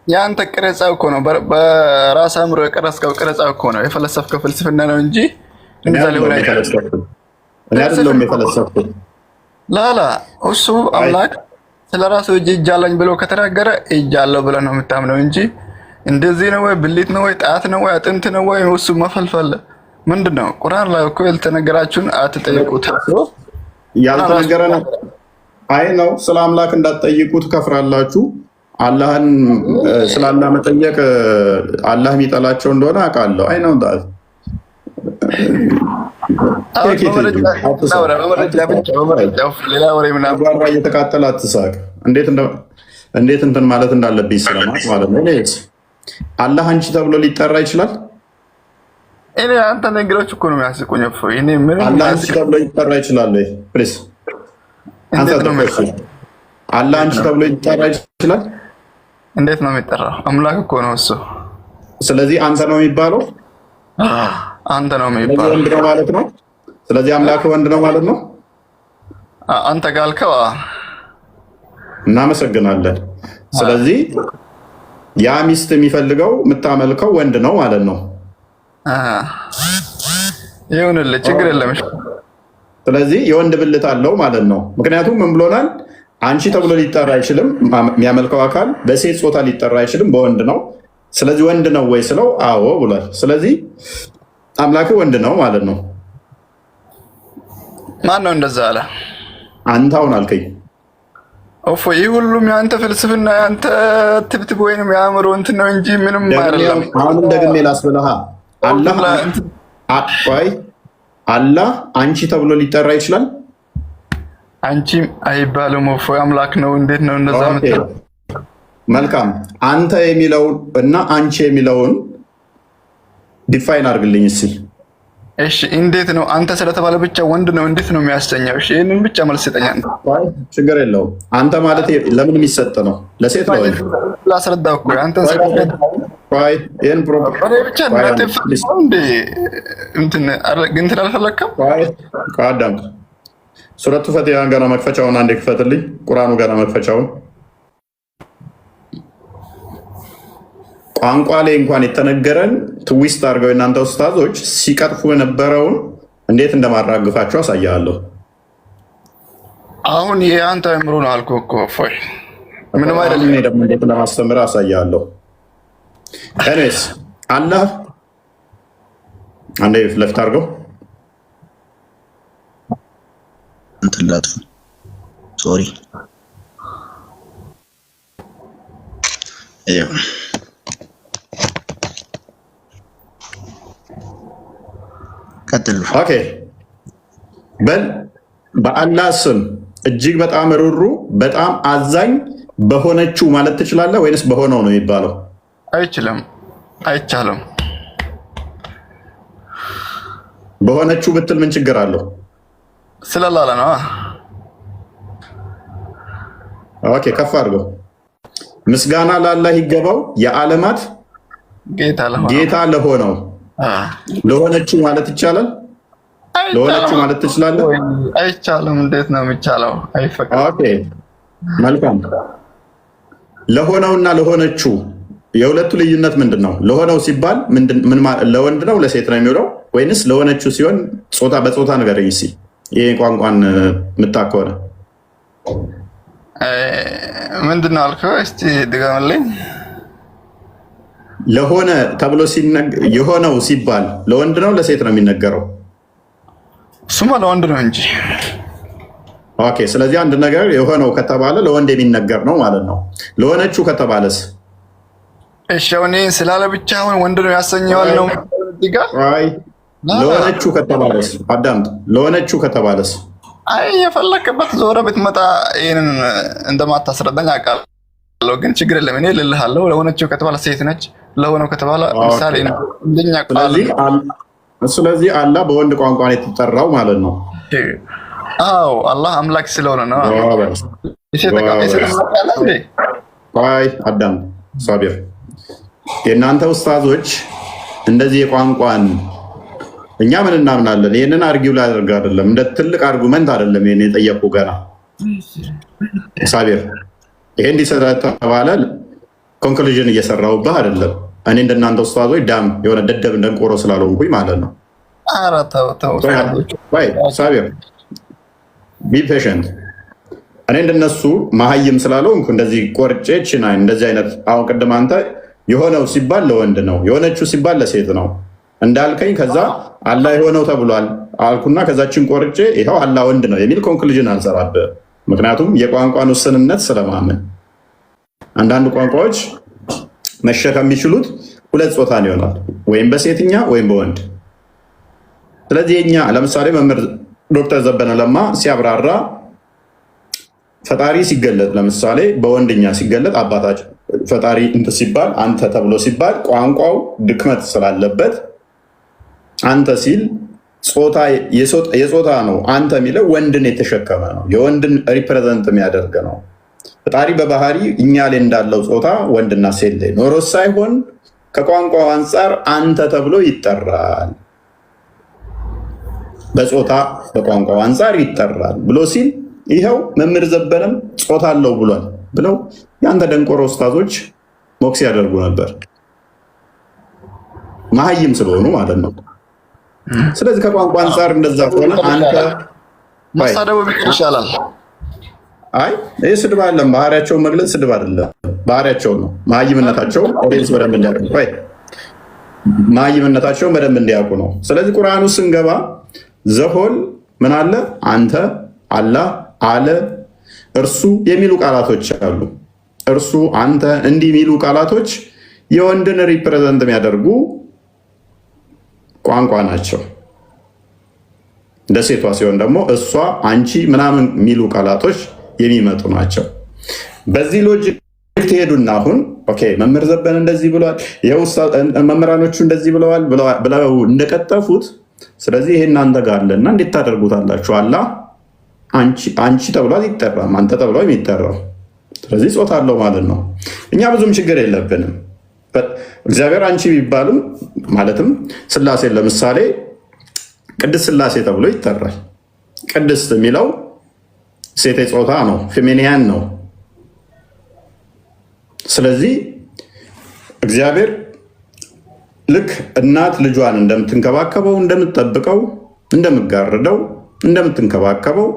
የአንተ ቅረጻ እኮ ነው። በራስ አእምሮ የቀረጽከው ቅረጻ እኮ ነው። የፈለሰፍከው ፍልስፍና ነው እንጂ እንደዛ ሊሆን አይችልም። እኔ አይደለሁም የፈለሰፍኩት። ላላ እሱ አምላክ ስለራሱ እጅ አለኝ ብሎ ከተናገረ እጅ አለው ብለህ ነው የምታምነው እንጂ እንደዚህ ነው ወይ ብልት ነው ወይ ጣት ነው ወይ አጥንት ነው ወይ እሱ መፈልፈል ምንድን ነው? ቁርአን ላይ እኮ ያልተነገራችሁን አትጠይቁት። ያልተነገረ ነው። አይ ነው ስለ አምላክ እንዳትጠይቁ ትከፍራላችሁ። አላህን ስለ አላህ መጠየቅ አላህ የሚጠላቸው እንደሆነ አውቃለሁ። አይ ነው እየተቃጠለ አትሳቅ። እንዴት እንትን ማለት እንዳለብኝ ስለማት ማለት ነው። አላህ አንቺ ተብሎ ሊጠራ ይችላል? እኔ አንተ ነገሮች እኮ ነው የሚያስቁኝ። አላህ አንቺ ተብሎ ሊጠራ ይችላል? ፕሊዝ አላህ አንቺ ተብሎ ሊጠራ ይችላል? እንዴት ነው የሚጠራው? አምላክ እኮ ነው እሱ። ስለዚህ አንተ ነው የሚባለው? አንተ ነው የሚባለው ወንድ ነው ማለት ነው። ስለዚህ አምላክ ወንድ ነው ማለት ነው። አንተ ጋልከው እናመሰግናለን። ስለዚህ ያ ሚስት የሚፈልገው የምታመልከው ወንድ ነው ማለት ነው። ይሁንልህ፣ ችግር የለም። ስለዚህ የወንድ ብልት አለው ማለት ነው። ምክንያቱም ምን ብሎናል? አንቺ ተብሎ ሊጠራ አይችልም። የሚያመልከው አካል በሴት ጾታ ሊጠራ አይችልም፣ በወንድ ነው። ስለዚህ ወንድ ነው ወይ ስለው አዎ ብሏል። ስለዚህ አምላክ ወንድ ነው ማለት ነው። ማን ነው እንደዛ አለ? አንተ አሁን አልከኝ። ኦፎ ይህ ሁሉም የአንተ ፍልስፍና የአንተ ትብትብ ወይንም የአእምሮ እንትን ነው እንጂ ምንም አይደለም። አሁንም ደግሜ ላስብልሃ አላህ አንቺ ተብሎ ሊጠራ ይችላል? አንቺም አይባልም። ኦፎ አምላክ ነው። እንዴት ነው እንደዛ የምትለው? መልካም። አንተ የሚለውን እና አንቺ የሚለውን ዲፋይን አድርግልኝ እስኪ። እሺ እንዴት ነው አንተ ስለተባለ ብቻ ወንድ ነው እንዴት ነው የሚያስተኛው? እሺ ይሄንን ብቻ መልስ ይጠኛል። ችግር የለውም። አንተ ማለት ለምን የሚሰጥ ነው? ለሴት ነው ወይ? ላስረዳው እኮ አንተን ስለተረዳ ይሄን ፕሮግራም ብቻ ነው እንዴ እንትን አልፈለከም? ከአዳም ሱረቱ ፈቲሃን ገና መክፈቻውን አንዴ ክፈትልኝ። ቁርአኑ ገና መክፈቻውን ቋንቋ ላይ እንኳን የተነገረን ትዊስት አድርገው እናንተ ኡስታዞች ሲቀጥፉ የነበረውን እንዴት እንደማራግፋቸው አሳያለሁ። አሁን የአንተ አእምሮ ነው አልኩህ እኮ ፎይ ምንም አይደለም። እኔ ደግሞ እንዴት እንደማስተምር አሳያለሁ። እኔስ አላህ አንዴ ለፍት አድርገው እንትን ላጥፉ ሶሪ ቀጥሉ። ኦኬ በል በአላህ ስም እጅግ በጣም ሩሩ በጣም አዛኝ በሆነችው ማለት ትችላለህ ወይንስ በሆነው ነው የሚባለው? አይችልም፣ አይቻልም። በሆነችው ብትል ምን ችግር አለው? ስለላለ ነው። ኦኬ ከፍ አድርገው። ምስጋና ለአላህ ይገባው የዓለማት ጌታ ለሆነው ለሆነችው ማለት ይቻላል? ለሆነችው ማለት ትችላለህ? አይቻልም። እንዴት ነው የሚቻለው? አይፈቀድም። ኦኬ መልካም። ለሆነውና ለሆነችው የሁለቱ ልዩነት ምንድን ነው? ለሆነው ሲባል ለወንድ ነው ለሴት ነው የሚውለው ወይንስ ለሆነችው ሲሆን ጾታ በጾታ ንገረኝ እስኪ። ይሄ ቋንቋን የምታውቅ ከሆነ ምንድን ነው አልከው? እስኪ ድገምልኝ። ለሆነ ተብሎ የሆነው ሲባል ለወንድ ነው ለሴት ነው የሚነገረው? እሱማ ለወንድ ነው እንጂ። ኦኬ ስለዚህ አንድ ነገር የሆነው ከተባለ ለወንድ የሚነገር ነው ማለት ነው። ለሆነችው ከተባለስ? እሺ እኔ ስላለ ብቻ አሁን ወንድ ነው ያሰኘዋል ነው አይ ለሆነችው ከተባለስ? አዳምጥ። ለሆነችው ከተባለስ? አይ የፈለክበት ዞረ ብትመጣ ይሄንን እንደማታስረዳኝ አውቃለሁ፣ ግን ችግር የለም። እኔ ልልሃለሁ ለሆነችው ከተባለ ሴት ነች፣ ለሆነው ከተባለ ምሳሌ እንደኛ ቃል። ስለዚህ አላህ በወንድ ቋንቋ ነው የተጠራው ማለት ነው። አዎ አላህ አምላክ ስለሆነ ነው። አይ አዳም ሳቢር፣ የእናንተ ኡስታዞች እንደዚህ የቋንቋን እኛ ምን እናምናለን? ይህንን አርጊው ላይ አድርግ አይደለም፣ እንደ ትልቅ አርጉመንት አይደለም። ይሄን የጠየቁ ገና ሳቢር፣ ይሄ እንዲሰራ ተባለ ኮንክሉዥን እየሰራሁብህ አይደለም። እኔ እንደናንተ ኡስታዞች ዳም የሆነ ደደብ እንደንቆሮ ስላልሆንኩኝ ማለት ነው። ኧረ ተው ተው ሳቢር ቢ ፔሽንት። እኔ እንደነሱ መሀይም ስላልሆንኩ እንደዚህ ቆርጬ ችናይ እንደዚህ አይነት አሁን ቅድም አንተ የሆነው ሲባል ለወንድ ነው የሆነችው ሲባል ለሴት ነው እንዳልከኝ ከዛ አላህ የሆነው ተብሏል አልኩና ከዛችን ቆርጬ ይኸው አላህ ወንድ ነው የሚል ኮንክሉዥን አልሰራብህ። ምክንያቱም የቋንቋን ውስንነት ስለማምን አንዳንድ ቋንቋዎች መሸከም የሚችሉት ሁለት ጾታን ይሆናል፣ ወይም በሴትኛ ወይም በወንድ። ስለዚህ የኛ ለምሳሌ መምህር ዶክተር ዘበነ ለማ ሲያብራራ ፈጣሪ ሲገለጥ ለምሳሌ በወንድኛ ሲገለጥ አባታችን ፈጣሪ እንትን ሲባል አንተ ተብሎ ሲባል ቋንቋው ድክመት ስላለበት አንተ ሲል የጾታ ነው። አንተ የሚለው ወንድን የተሸከመ ነው፣ የወንድን ሪፕሬዘንት የሚያደርግ ነው። ፈጣሪ በባህሪ እኛ ላይ እንዳለው ጾታ ወንድና ሴት ላይ ኖሮ ሳይሆን ከቋንቋው አንጻር አንተ ተብሎ ይጠራል፣ በጾታ በቋንቋው አንጻር ይጠራል ብሎ ሲል ይኸው መምህር ዘበነም ጾታ አለው ብሏል ብለው የአንተ ደንቆሮ ኡስታዞች ሞክስ ያደርጉ ነበር፣ መሀይም ስለሆኑ ማለት ነው። ስለዚህ ከቋንቋ አንፃር እንደዛ ከሆነ አንተ መሳደቡ ቢቀር ይሻላል። አይ ይህ ስድብ አይደለም። ባህሪያቸውን መግለጽ ስድብ አይደለም። ባህሪያቸውን ነው። መሀይምነታቸውን ኦዲየንስ በደንብ እንዲያውቁ መሀይምነታቸውን በደንብ እንዲያውቁ ነው። ስለዚህ ቁርአኑ ስንገባ ዘሆል ምን አለ? አንተ፣ አላህ፣ አለ፣ እርሱ የሚሉ ቃላቶች አሉ። እርሱ፣ አንተ እንዲህ የሚሉ ቃላቶች የወንድን ሪፕሬዘንት የሚያደርጉ ቋንቋ ናቸው። እንደ ሴቷ ሲሆን ደግሞ እሷ፣ አንቺ ምናምን የሚሉ ቃላቶች የሚመጡ ናቸው። በዚህ ሎጂክ ትሄዱና አሁን ኦኬ መምህር ዘበን እንደዚህ ብለዋል፣ ይኸው መምህራኖቹ እንደዚህ ብለዋል ብለው እንደቀጠፉት፣ ስለዚህ ይሄ እናንተ ጋር አለና እንዴት ታደርጉታላችሁ? አላህ አንቺ ተብሎ አይጠራም፣ አንተ ተብሎ የሚጠራው። ስለዚህ ጾታ አለው ማለት ነው። እኛ ብዙም ችግር የለብንም። እግዚአብሔር አንቺ ቢባልም ማለትም ስላሴ ለምሳሌ ቅድስት ስላሴ ተብሎ ይጠራል። ቅድስት የሚለው ሴቴ ጾታ ነው፣ ፌሚኒያን ነው። ስለዚህ እግዚአብሔር ልክ እናት ልጇን እንደምትንከባከበው፣ እንደምትጠብቀው፣ እንደምትጋርደው፣ እንደምትንከባከበው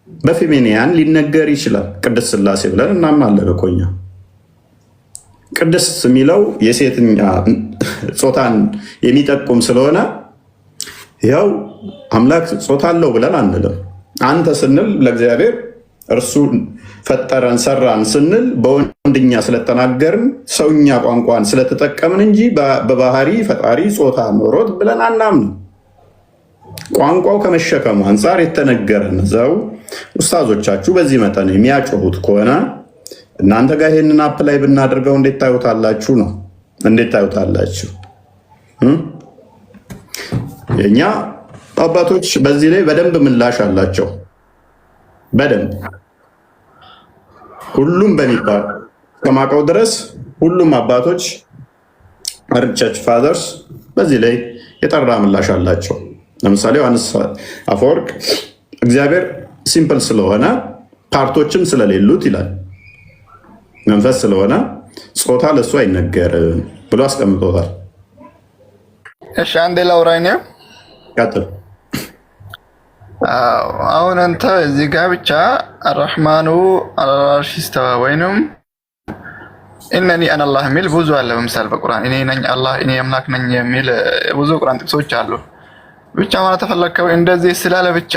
በፌሚኒያን ሊነገር ይችላል። ቅድስት ስላሴ ብለን እናምናለን እኮ እኛ። ቅድስት የሚለው የሴትኛ ጾታን የሚጠቁም ስለሆነ ያው አምላክ ጾታ አለው ብለን አንልም። አንተ ስንል ለእግዚአብሔር እርሱ ፈጠረን ሰራን ስንል በወንድኛ ስለተናገርን ሰውኛ ቋንቋን ስለተጠቀምን እንጂ በባህሪ ፈጣሪ ጾታ ኖሮት ብለን አናምንም። ቋንቋው ከመሸከሙ አንጻር የተነገረን ዘው ኡስታዞቻችሁ በዚህ መጠን የሚያጮሁት ከሆነ እናንተ ጋር ይሄንን አፕ ላይ ብናደርገው እንዴት ታዩታላችሁ ነው? እንዴት ታዩታላችሁ? የኛ አባቶች በዚህ ላይ በደንብ ምላሽ አላቸው። በደንብ ሁሉም በሚባል ከማቀው ድረስ ሁሉም አባቶች ቸርች ፋዘርስ በዚህ ላይ የጠራ ምላሽ አላቸው። ለምሳሌ ዮሐንስ አፈወርቅ እግዚአብሔር ሲምፕል ስለሆነ ፓርቶችም ስለሌሉት ይላል፣ መንፈስ ስለሆነ ጾታ ለእሱ አይነገርም ብሎ አስቀምጦታል። እሺ አንዴ ላውራኝ ነው። ቀጥል። አሁን አንተ እዚህ ጋር ብቻ አርህማኑ አልዓርሽ ኢስተዋ ወይንም እነኒ አነ አላህ የሚል ብዙ አለ። በምሳሌ በቁርአን እኔ ነኝ አላህ እኔ አምላክ ነኝ የሚል ብዙ ቁርአን ጥቅሶች አሉ። ብቻ ማለት ተፈለከው እንደዚህ ስላለ ብቻ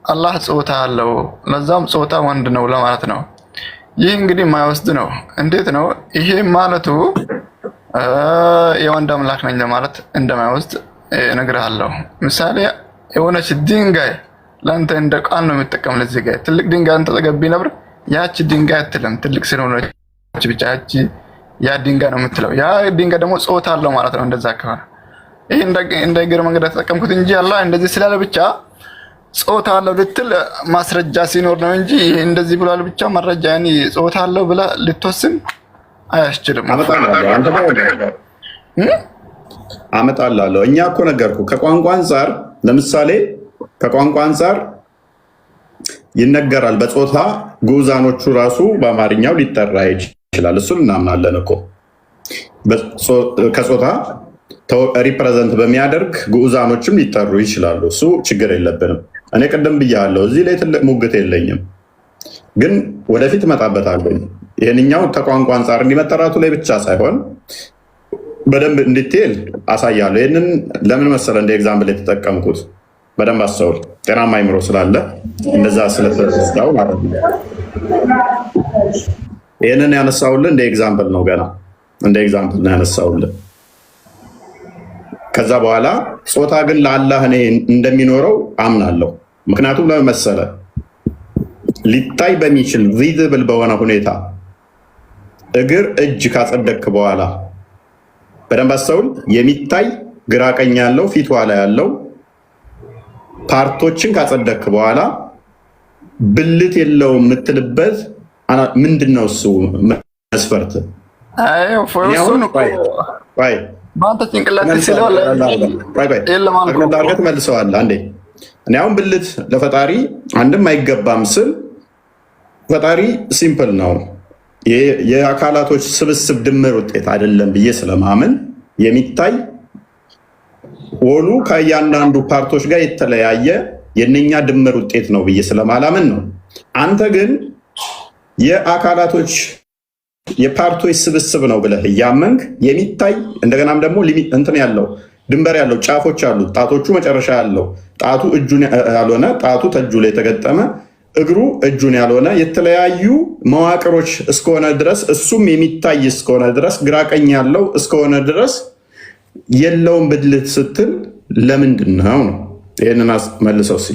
አላህ ጾታ አለው ለዛም ጾታ ወንድ ነው ለማለት ነው። ይህ እንግዲህ የማይወስድ ነው። እንዴት ነው ይሄ ማለቱ? የወንድ አምላክ ነኝ ለማለት እንደማይወስድ እነግርሃለሁ። ምሳሌ የሆነች ድንጋይ ለአንተ እንደ ቃል ነው የምጠቀም። ለዚህ ጋር ትልቅ ድንጋይ አንተ ተገቢ ነበር ያቺ ድንጋይ አትልም። ትልቅ ስለሆነች ብቻ ያቺ ያ ድንጋይ ነው የምትለው። ያ ድንጋይ ደግሞ ጾታ አለው ማለት ነው። እንደዛ ከሆነ ይሄ እንደ እግር መንገድ ተጠቀምኩት እንጂ አላህ እንደዚህ ስላለ ብቻ ጾታ አለው ልትል ማስረጃ ሲኖር ነው እንጂ እንደዚህ ብሏል ብቻ መረጃ ያኔ ጾታ አለው ብላ ልትወስን አያስችልም። አመጣላለሁ። እኛ እኮ ነገርኩ ከቋንቋ አንጻር ለምሳሌ ከቋንቋ አንጻር ይነገራል። በጾታ ጉዛኖቹ ራሱ በአማርኛው ሊጠራ ይችላል። እሱን እናምናለን እኮ ከጾታ ሪፕሬዘንት በሚያደርግ ጉዛኖችም ሊጠሩ ይችላሉ። እሱ ችግር የለብንም። እኔ ቅድም ብያለሁ፣ እዚህ ላይ ትልቅ ሙግት የለኝም፣ ግን ወደፊት እመጣበታለሁ። ይህንኛው ከቋንቋ አንጻር እንዲመጠራቱ ላይ ብቻ ሳይሆን በደንብ እንዲቴል አሳያለሁ። ይህንን ለምን መሰለ እንደ ኤግዛምፕል የተጠቀምኩት? በደንብ አስተውል። ጤናማ አይምሮ ስላለ እንደዛ ስለተስታው ማለት ነው። ይህንን ያነሳውልን እንደ ኤግዛምፕል ነው፣ ገና እንደ ኤግዛምፕል ነው ያነሳውልን። ከዛ በኋላ ጾታ ግን ለአላህ እኔ እንደሚኖረው አምናለሁ። ምክንያቱም ለምን መሰለ ሊታይ በሚችል ቪዚብል በሆነ ሁኔታ እግር እጅ ካጸደቅክ በኋላ በደንብ አስተውል። የሚታይ ግራ ቀኝ ያለው ፊት ኋላ ያለው ፓርቶችን ካጸደቅክ በኋላ ብልት የለው የምትልበት ምንድን ነው? እሱ መስፈርት በአንተ ጭንቅላት መልሰዋል። አንዴ እኔ አሁን ብልት ለፈጣሪ አንድም አይገባም ስል ፈጣሪ ሲምፕል ነው የአካላቶች ስብስብ ድምር ውጤት አይደለም ብዬ ስለማምን የሚታይ ወሉ ከእያንዳንዱ ፓርቶች ጋር የተለያየ የነኛ ድምር ውጤት ነው ብዬ ስለማላምን ነው። አንተ ግን የአካላቶች የፓርቶች ስብስብ ነው ብለህ እያመንክ የሚታይ እንደገናም ደግሞ እንትን ያለው ድንበር ያለው ጫፎች አሉት። ጣቶቹ መጨረሻ ያለው ጣቱ እጁን ያልሆነ ጣቱ ተእጁ ላይ የተገጠመ እግሩ እጁን ያልሆነ የተለያዩ መዋቅሮች እስከሆነ ድረስ እሱም የሚታይ እስከሆነ ድረስ ግራቀኝ ያለው እስከሆነ ድረስ የለውም ብልት ስትል ለምንድን ነው? ይህንን መልሰው ሲ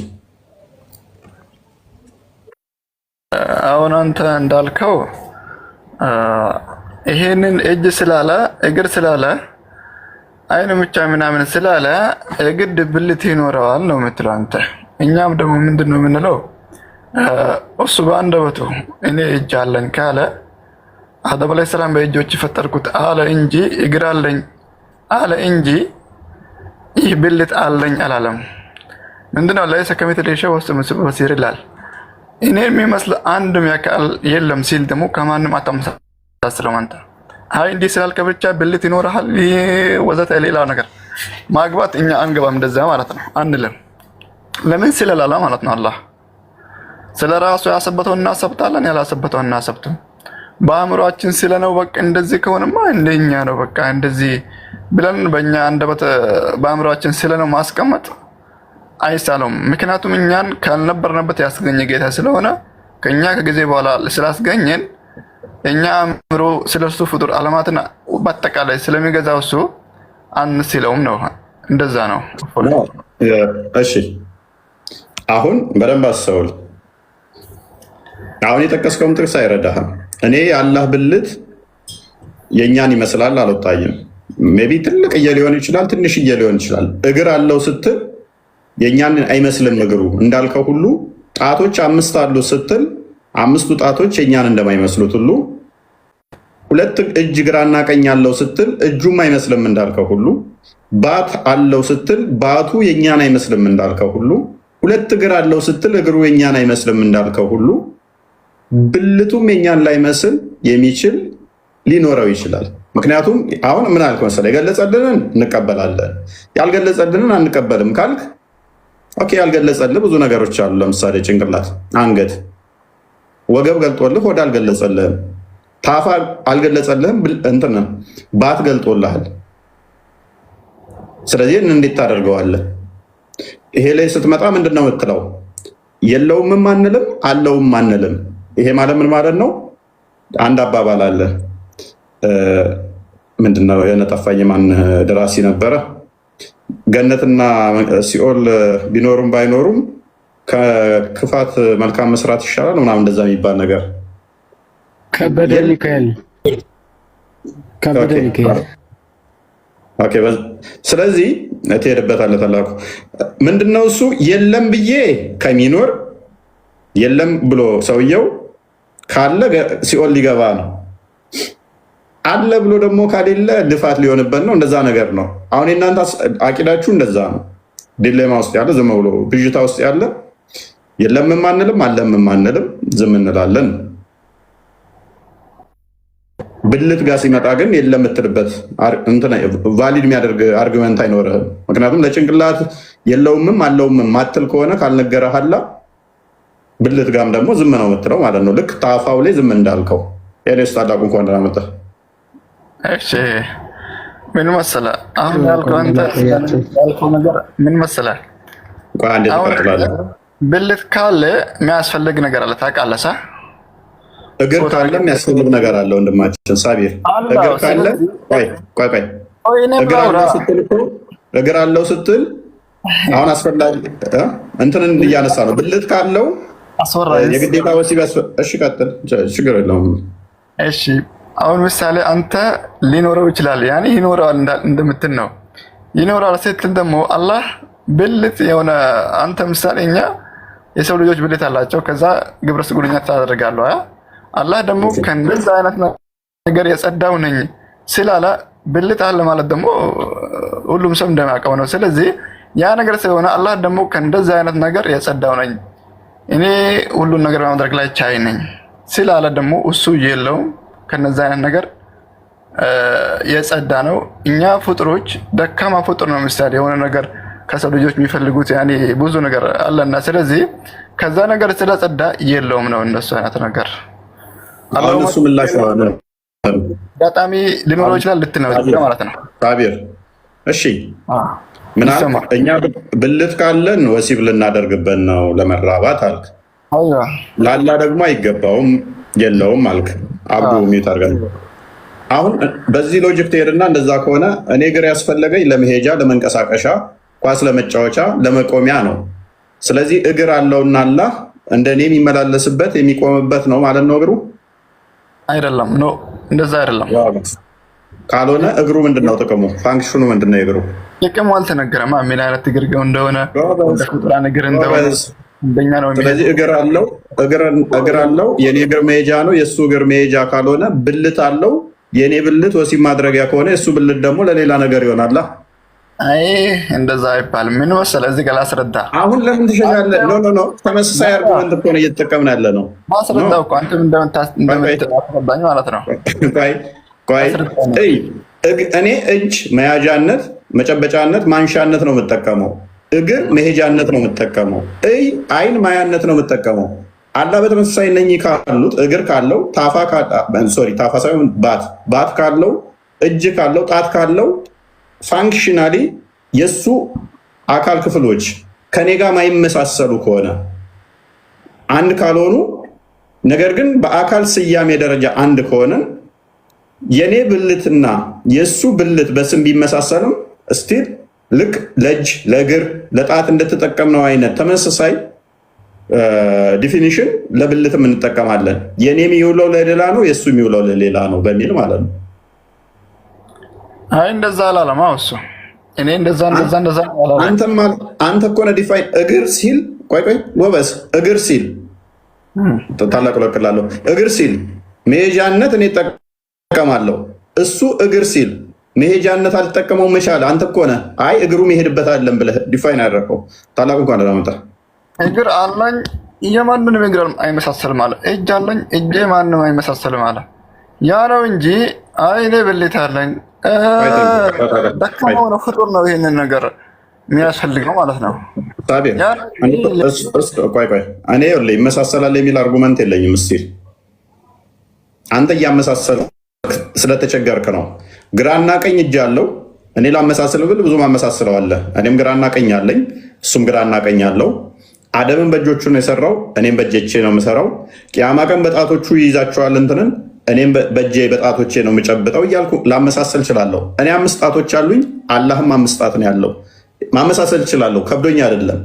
አሁን አንተ እንዳልከው ይሄንን እጅ ስላለ እግር ስላለ አይን ብቻ ምናምን ስላለ የግድ ብልት ይኖረዋል ነው የምትለው አንተ። እኛም ደግሞ ምንድን ነው የምንለው? እሱ በአንደበቱ እኔ እጅ አለኝ ካለ አደም ዐለይሂ ሰላም በእጆች ፈጠርኩት አለ እንጂ እግር አለኝ አለ እንጂ ይህ ብልት አለኝ አላለም። ምንድነው ለይሰ ከሚስሊሂ ሸይኡን ወሁወ ሰሚዑል በሲር ይላል። እኔ የሚመስል አንድም ያካል የለም ሲል ደግሞ ከማንም አታመሳስለው አንተ። አይ እንዲህ ስላልከ ብቻ ብልት ይኖርሃል ወዘተ ሌላው ነገር ማግባት እኛ አንገባም እንደዛ ማለት ነው አንልም። ለምን ስለላላ ማለት ነው። አላህ ስለራሱ ያሰበተው እናሰብታለን፣ ያላሰበተው እናሰብትም። በአእምሮአችን ስለነው በቃ እንደዚህ ከሆነማ እንደኛ ነው በቃ እንደዚህ ብለን በእኛ አንደበት በአእምሮአችን ስለነው ማስቀመጥ አይሳለውም። ምክንያቱም እኛን ካልነበርንበት ያስገኘ ጌታ ስለሆነ ከኛ ከጊዜ በኋላ ስላስገኘን እኛ አእምሮ ስለሱ ፍጡር ዓለማትን በአጠቃላይ ስለሚገዛው እሱ አንስለውም ነው። እንደዛ ነው። እሺ አሁን በደንብ አስተውል። አሁን የጠቀስከውም ጥቅስ አይረዳህም። እኔ የአላህ ብልት የእኛን ይመስላል አልወጣኝም። ሜይ ቢ ትልቅዬ ሊሆን ይችላል፣ ትንሽዬ ሊሆን ይችላል። እግር አለው ስትል የእኛን አይመስልም እግሩ እንዳልከው ሁሉ ጣቶች 5 አሉ ስትል 5ቱ ጣቶች የእኛን እንደማይመስሉት ሁሉ ሁለት እጅ ግራና ቀኝ አለው ስትል እጁም አይመስልም እንዳልከው ሁሉ ባት አለው ስትል ባቱ የእኛን አይመስልም እንዳልከው ሁሉ ሁለት እግር አለው ስትል እግሩ የእኛን አይመስልም እንዳልከው ሁሉ ብልቱም የእኛን ላይመስል የሚችል ሊኖረው ይችላል። ምክንያቱም አሁን ምን አልክ መሰለህ? የገለጸልንን እንቀበላለን፣ ያልገለጸልንን አንቀበልም ካልክ ኦኬ። ያልገለጸልህ ብዙ ነገሮች አሉ። ለምሳሌ ጭንቅላት፣ አንገት፣ ወገብ ገልጦልህ ወደ አልገለጸልህም። ታፋ አልገለጸልህም፣ እንትን ባት ገልጦልሃል። ስለዚህ እንዴት ታደርገዋለህ? ይሄ ላይ ስትመጣ ምንድን ነው የምትለው? የለውምም አንልም፣ አለውም አንልም። ይሄ ማለት ምን ማለት ነው? አንድ አባባል አለ። ምንድነው የነጠፋኝ ማን ደራሲ ነበረ? ገነትና ሲኦል ቢኖሩም ባይኖሩም ከክፋት መልካም መስራት ይሻላል ምናምን እንደዛ የሚባል ነገር ከበደ ሚካኤል። ስለዚህ ትሄድበታለህ ተላኩ። ምንድነው እሱ? የለም ብዬ ከሚኖር የለም ብሎ ሰውየው ካለ ሲኦል ሊገባ ነው። አለ ብሎ ደግሞ ካሌለ ልፋት ሊሆንበት ነው። እንደዛ ነገር ነው። አሁን የእናንተ አቂዳችሁ እንደዛ ነው። ዲሌማ ውስጥ ያለ ዝም ብሎ ብዥታ ውስጥ ያለ የለምም አንልም አለምም አንልም ዝም እንላለን። ብልት ጋር ሲመጣ ግን የለም የምትልበት ቫሊድ የሚያደርግ አርጊመንት አይኖርህም። ምክንያቱም ለጭንቅላት የለውምም አለውምም ማትል ከሆነ ካልነገረሃላ ብልት ጋም ደግሞ ዝም ነው የምትለው ማለት ነው። ልክ ታፋው ላይ ዝም እንዳልከው የኔስ ታላቁ እንኳን ደህና መጣህ። እሺ ምን መሰለህ አሁን ያልከው አንተ ያልከው ነገር ምን መሰለህ? ብልት ካለ የሚያስፈልግ ነገር አለ ታውቃለህ? እግር ካለ የሚያስፈልግ ነገር አለ ወንድማችን ሳቢር። እግር ካለ እግር አለው ስትል አሁን አስፈላጊ እንትንን እያነሳ ነው። ብልት ካለው የግዴታ ወሲብ እሺ ቀጥል፣ ችግር የለውም። እሺ አሁን ምሳሌ አንተ ሊኖረው ይችላል፣ ያኔ ይኖረዋል እንደምትል ነው። ይኖረዋል ስትል ደግሞ አላህ ብልት የሆነ አንተ ምሳሌ እኛ የሰው ልጆች ብልት አላቸው፣ ከዛ ግብረ ስጉርኛ ታደርጋለህ። አላህ ደግሞ ከእንደዛ አይነት ነገር የጸዳው ነኝ ስላለ ብልት አለ ማለት ደግሞ ሁሉም ሰው እንደሚያውቀው ነው። ስለዚህ ያ ነገር ስለሆነ አላህ ደግሞ ከእንደዛ አይነት ነገር የጸዳው ነኝ እኔ ሁሉን ነገር በማድረግ ላይ ቻይ ነኝ ስላለ ደግሞ እሱ የለውም ከነዛ አይነት ነገር የጸዳ ነው። እኛ ፍጡሮች ደካማ ፍጡር ነው። ምሳሌ የሆነ ነገር ከሰው ልጆች የሚፈልጉት ያኔ ብዙ ነገር አለና ስለዚህ ከዛ ነገር ስለጸዳ የለውም ነው እነሱ አይነት ነገር አሁን እሱ ምላሽ ነው በጣም ሊኖረው ይችላል ልትነው ማለት ነው ሳቢር እሺ ምናምን እኛ ብልት ካለን ወሲብ ልናደርግበት ነው ለመራባት አልክ ላላ ደግሞ አይገባውም የለውም አልክ አብዱ ሚታርገን አሁን በዚህ ሎጂክ ትሄድና እንደዛ ከሆነ እኔ እግር ያስፈልገኝ ለመሄጃ ለመንቀሳቀሻ ኳስ ለመጫወቻ ለመቆሚያ ነው ስለዚህ እግር አለውና አላህ እንደኔ የሚመላለስበት የሚቆምበት ነው ማለት ነው እግሩ አይደለም ነው እንደዛ አይደለም ካልሆነ እግሩ ምንድነው ጥቅሙ ፋንክሽኑ ምንድነው እግሩ ጥቅሙ አልተነገረማ ምን አይነት እግር እንደሆነ ቁጥራ ነገር እንደሆነ እንደኛ ነው ስለዚህ እግር አለው የኔ እግር መሄጃ ነው የሱ እግር መሄጃ ካልሆነ ብልት አለው የኔ ብልት ወሲብ ማድረጊያ ከሆነ የሱ ብልት ደግሞ ለሌላ ነገር ይሆናል አይ እንደዛ አይባልም ምን መሰለህ እዚህ ጋር ላስረዳ አሁን ለምን ትሸኛለህ ኖ ተመሳሳይ አርጉመንት እኮ ነው እየተጠቀምን ያለ ነው ማስረዳው እኮ አንተ እንደምታስረዳኝ ማለት ነው ቆይ እኔ እጅ መያዣነት መጨበጫነት ማንሻነት ነው የምጠቀመው እግር መሄጃነት ነው የምጠቀመው አይን ማያነት ነው የምጠቀመው አላህ በተመሳሳይ እነኚህ ካሉት እግር ካለው ታፋ ሳይሆን ባት ካለው እጅ ካለው ጣት ካለው ፋንክሽናሊ የሱ አካል ክፍሎች ከኔ ጋር ማይመሳሰሉ ከሆነ አንድ ካልሆኑ ነገር ግን በአካል ስያሜ ደረጃ አንድ ከሆነ የኔ ብልትና የሱ ብልት በስም ቢመሳሰልም ስቲል ልክ ለእጅ ለእግር ለጣት እንደተጠቀምነው አይነት ተመሳሳይ ዲፊኒሽን ለብልትም እንጠቀማለን የኔ የሚውለው ለሌላ ነው የሱ የሚውለው ለሌላ ነው በሚል ማለት ነው አይ እንደዛ አላለም እሱ እኔ እንደዛ አንተ እኮ ነው ዲፋይን እግር ሲል ቆይ ወበስ እግር ሲል ታላቅ ለቅላለሁ እግር ሲል መሄጃነት እኔ ተጠቀማለሁ እሱ እግር ሲል መሄጃነት አልተጠቀመው መቻል አንተ እኮ ነህ አይ እግሩ መሄድበት አይደለም ብለህ ዲፋይን አደረከው ታላቁ እንኳን ለማምጣ እግር አለኝ የማንንም እግር አይመሳሰልም ማለት እጅ አለኝ እጄ ማንንም አይመሳሰልም ማለት ያ ነው እንጂ አይ እኔ ብልት አለኝ ደካማ ነው ፍጡር ነው ይሄንን ነገር የሚያስፈልገው ማለት ነው ታዲያ ቆይ እኔ ይመሳሰላል የሚል አርጉመንት የለኝም እስቲ አንተ እያመሳሰል ስለተቸገርክ ነው ግራና ቀኝ እጅ አለው እኔ ላመሳሰል ብል ብዙ ማመሳሰለው አለ እኔም ግራና ቀኝ አለኝ እሱም ግራና ቀኝ አለው አደምን በእጆቹ ነው የሰራው እኔም በእጄ ነው የምሰራው ቂያማ ቀን በጣቶቹ ይይዛቸዋል እንትንን እኔም በእጄ በጣቶቼ ነው የምጨብጠው እያልኩ ላመሳሰል እችላለሁ እኔ 5 ጣቶች አሉኝ አላህም 5 ጣት ነው ያለው ማመሳሰል እችላለሁ ከብዶኝ አይደለም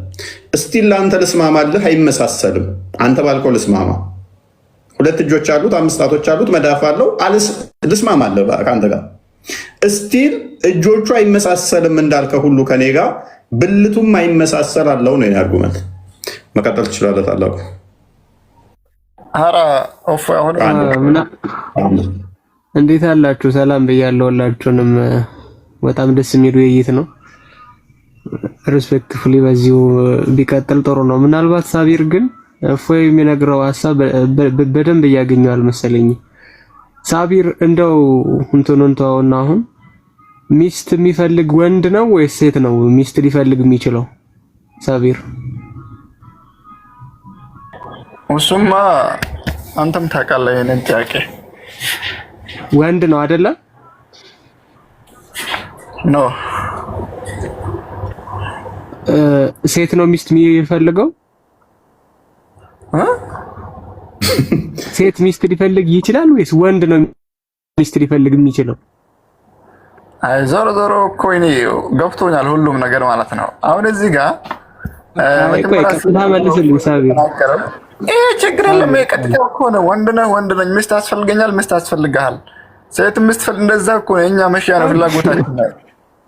እስቲል ለአንተ ልስማማልህ አይመሳሰልም አንተ ባልከው ልስማማ 2 እጆች አሉት 5 ጣቶች አሉት መዳፍ አለው ልስማማለህ ከአንተ ጋር እስቲል እጆቹ አይመሳሰልም እንዳልከ ሁሉ ከኔ ጋር ብልቱም አይመሳሰል አለው ነው አርጉመንት መቀጠል ትችላለህ ታላቁ አራ ኦፍ አሁን እንዴት አላችሁ ሰላም ብያለሁላችሁንም በጣም ደስ የሚል ውይይት ነው ሪስፔክትፉሊ በዚሁ ቢቀጥል ጥሩ ነው ምናልባት ሳቢር ግን እፎይ የሚነግረው ሐሳብ በደንብ እያገኘዋል መሰለኝ ሳቢር እንደው እንትኑን ተውና አሁን ሚስት የሚፈልግ ወንድ ነው ወይስ ሴት ነው ሚስት ሊፈልግ የሚችለው ሳቢር እሱማ አንተም ታውቃለህ የኔን ጥያቄ ወንድ ነው አይደለ ኖ ሴት ነው ሚስት የሚፈልገው ሴት ሚስት ሊፈልግ ይችላል ወይስ ወንድ ነው ሚስት ሊፈልግ የሚችለው አይ ዞሮ እኮ እኔ ገብቶኛል ሁሉም ነገር ማለት ነው አሁን እዚህ ጋር ቀጥታ መልስልኝ ሳቢር ችግር የለም ቀጥታ እኮ ነው ወንድ ነኝ ሚስት አስፈልገኛል ሚስት አስፈልጋል ሴት ሚስት እንደዛ እኮ ነው የኛ መሽያ ነው ፍላጎታችን ነው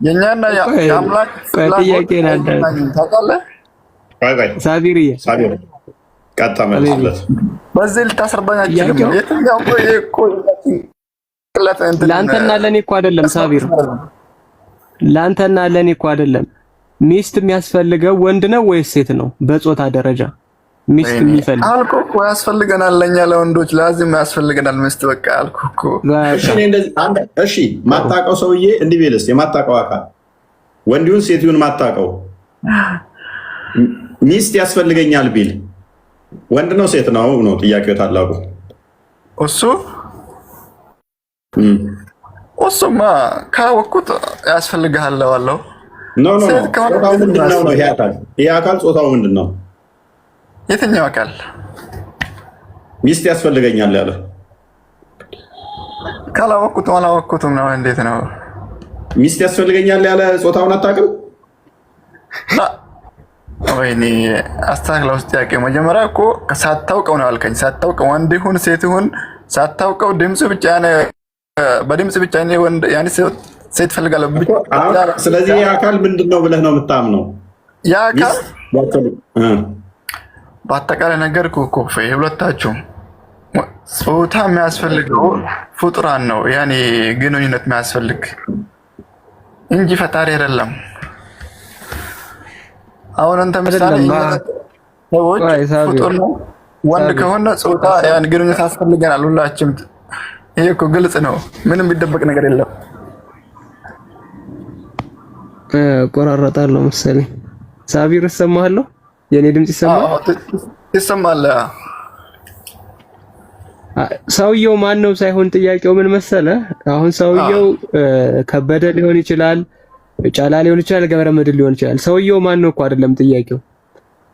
የኛና የአምላክ ጥያቄ ነው ታውቃለህ ሳቢር ቀጣ መልስለት በዚህ ልታስረዳኝ አትችልም የትኛው እኮ ላንተና ለኔ እኮ አይደለም ሳቢር ላንተና ለኔ እኮ አይደለም ሚስት የሚያስፈልገው ወንድ ነው ወይስ ሴት ነው በጾታ ደረጃ ሚስት የሚፈልግ አልኩ እኮ ያስፈልገናል። ለኛ ለወንዶች ላዚም ያስፈልገናል ሚስት። በቃ አልኩ እኮ። እሺ ማታውቀው ሰውዬ እንዲህ ቢልስ የማታውቀው አካል ወንዲውን ሴቲውን ማታውቀው ሚስት ያስፈልገኛል ቢል ወንድ ነው ሴት ነው ነው ጥያቄው ታላቁ። እሱማ ካወቅኩት ያስፈልግሃል እለዋለሁ። ኖ ጾታው ምንድነው ነው? ይሄ አካል ጾታው ምንድነው? የትኛው አካል ሚስት ያስፈልገኛል ያለ? ካላወቅኩትም ነው። እንዴት ነው ሚስት ያስፈልገኛል ያለ ጾታውን አታውቅም? ወይኔ አስተካክለው ውስጥ ጥያቄ መጀመሪያ እኮ ሳታውቀው ነው አልከኝ። ሳታውቀው ወንድ ይሁን ሴት ይሁን ሳታውቀው ድምጽ ብቻ በድምጽ ብቻ ወንድ ያኔ ሴት ፈልጋለሁ። ስለዚህ ያ አካል ምንድነው ብለህ ነው የምታምነው? ያ አካል በአጠቃላይ ነገርኩህ እኮ ሁለታችሁም ጾታ የሚያስፈልገው ፍጡራን ነው። ያኔ ግንኙነት የሚያስፈልግ እንጂ ፈጣሪ አይደለም። አሁን አንተ ምሳሌ ሰዎች ፍጡር ነው ወንድ ከሆነ ጾታ ያን ግንኙነት ያስፈልገናል ሁላችንም። ይሄ እኮ ግልጽ ነው፣ ምንም የሚደበቅ ነገር የለም። ቆራረጣለሁ መሰለኝ። ሳቢር እሰማለሁ? የኔ ድምጽ ይሰማል? ይሰማል። ሰውየው ማን ነው ሳይሆን ጥያቄው ምን መሰለ? አሁን ሰውየው ከበደ ሊሆን ይችላል፣ ጫላ ሊሆን ይችላል፣ ገብረመድህን ሊሆን ይችላል። ሰውየው ማን ነው እኮ አይደለም ጥያቄው።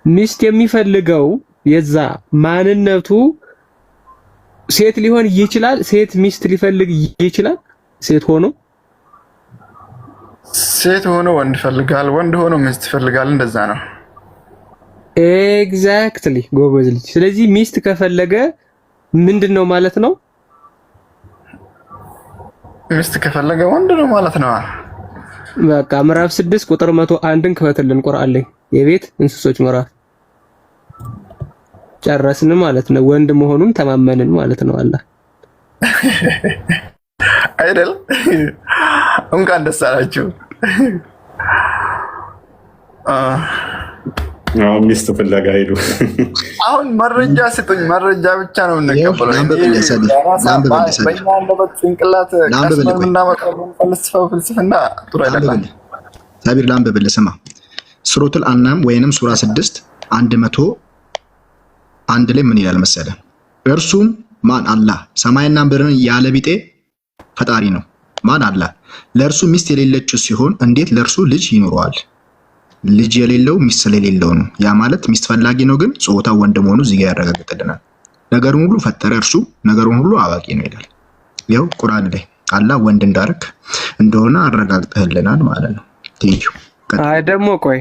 ሚስት የሚፈልገው የዛ ማንነቱ ሴት ሊሆን ይችላል። ሴት ሚስት ሊፈልግ ይችላል። ሴት ሆኖ ወንድ ይፈልጋል፣ ወንድ ሆኖ ሚስት ይፈልጋል። እንደዛ ነው። ኤግዛክትሊ ጎበዝ ልጅ። ስለዚህ ሚስት ከፈለገ ምንድነው ማለት ነው? ሚስት ከፈለገ ወንድ ነው ማለት ነው። በቃ ምዕራፍ 6 ቁጥር 101ን ክፈትልን ቁርአን ላይ የቤት እንስሶች ምዕራፍ ጨረስን ማለት ነው። ወንድ መሆኑን ተማመንን ማለት ነው። አላህ አይደል? እንኳን ደስ አላችሁ። አሁን ሚስት ፍለጋ ሄዱ። አሁን መረጃ ስጡኝ። መረጃ ብቻ ነው የምንቀበለው። ጭንቅላት ፍልስፍና ጥሩ አይደለም። ሳቢር ላንብብልህ ስማ። ሱረቱል አናም ወይንም ሱራ 6 101 ላይ ምን ይላል መሰለ? እርሱም ማን አላህ ሰማይና ምድርን ያለ ቢጤ ፈጣሪ ነው። ማን አላህ ለእርሱ ሚስት የሌለችው ሲሆን እንዴት ለእርሱ ልጅ ይኖረዋል? ልጅ የሌለው ሚስት ስለሌለው ነው። ያ ማለት ሚስት ፈላጊ ነው፣ ግን ጾታው ወንድ መሆኑ እዚህ ጋር ያረጋግጥልናል። ነገሩን ሁሉ ፈጠረ፣ እርሱ ነገሩን ሁሉ አዋቂ ነው ይላል። ያው ቁርአን ላይ አላህ ወንድ እንዳርክ እንደሆነ አረጋግጠህልናል ማለት ነው። ቴንኪው። አይ ደግሞ ቆይ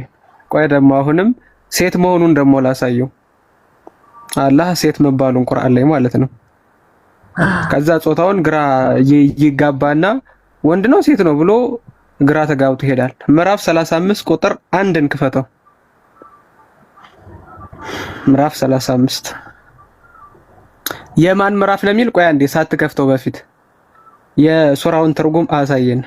ደግሞ አሁንም ሴት መሆኑን ደግሞ ላሳየው። አላህ ሴት መባሉን ቁርአን ላይ ማለት ነው። ከዛ ጾታውን ግራ ይጋባና ወንድ ነው ሴት ነው ብሎ ግራ ተጋብቶ ይሄዳል። ምዕራፍ 35 ቁጥር 1ን ክፈተው። ምዕራፍ 35 የማን ምዕራፍ ለሚል ቆይ አንዴ ሳትከፍተው በፊት የሱራውን ትርጉም አሳየን።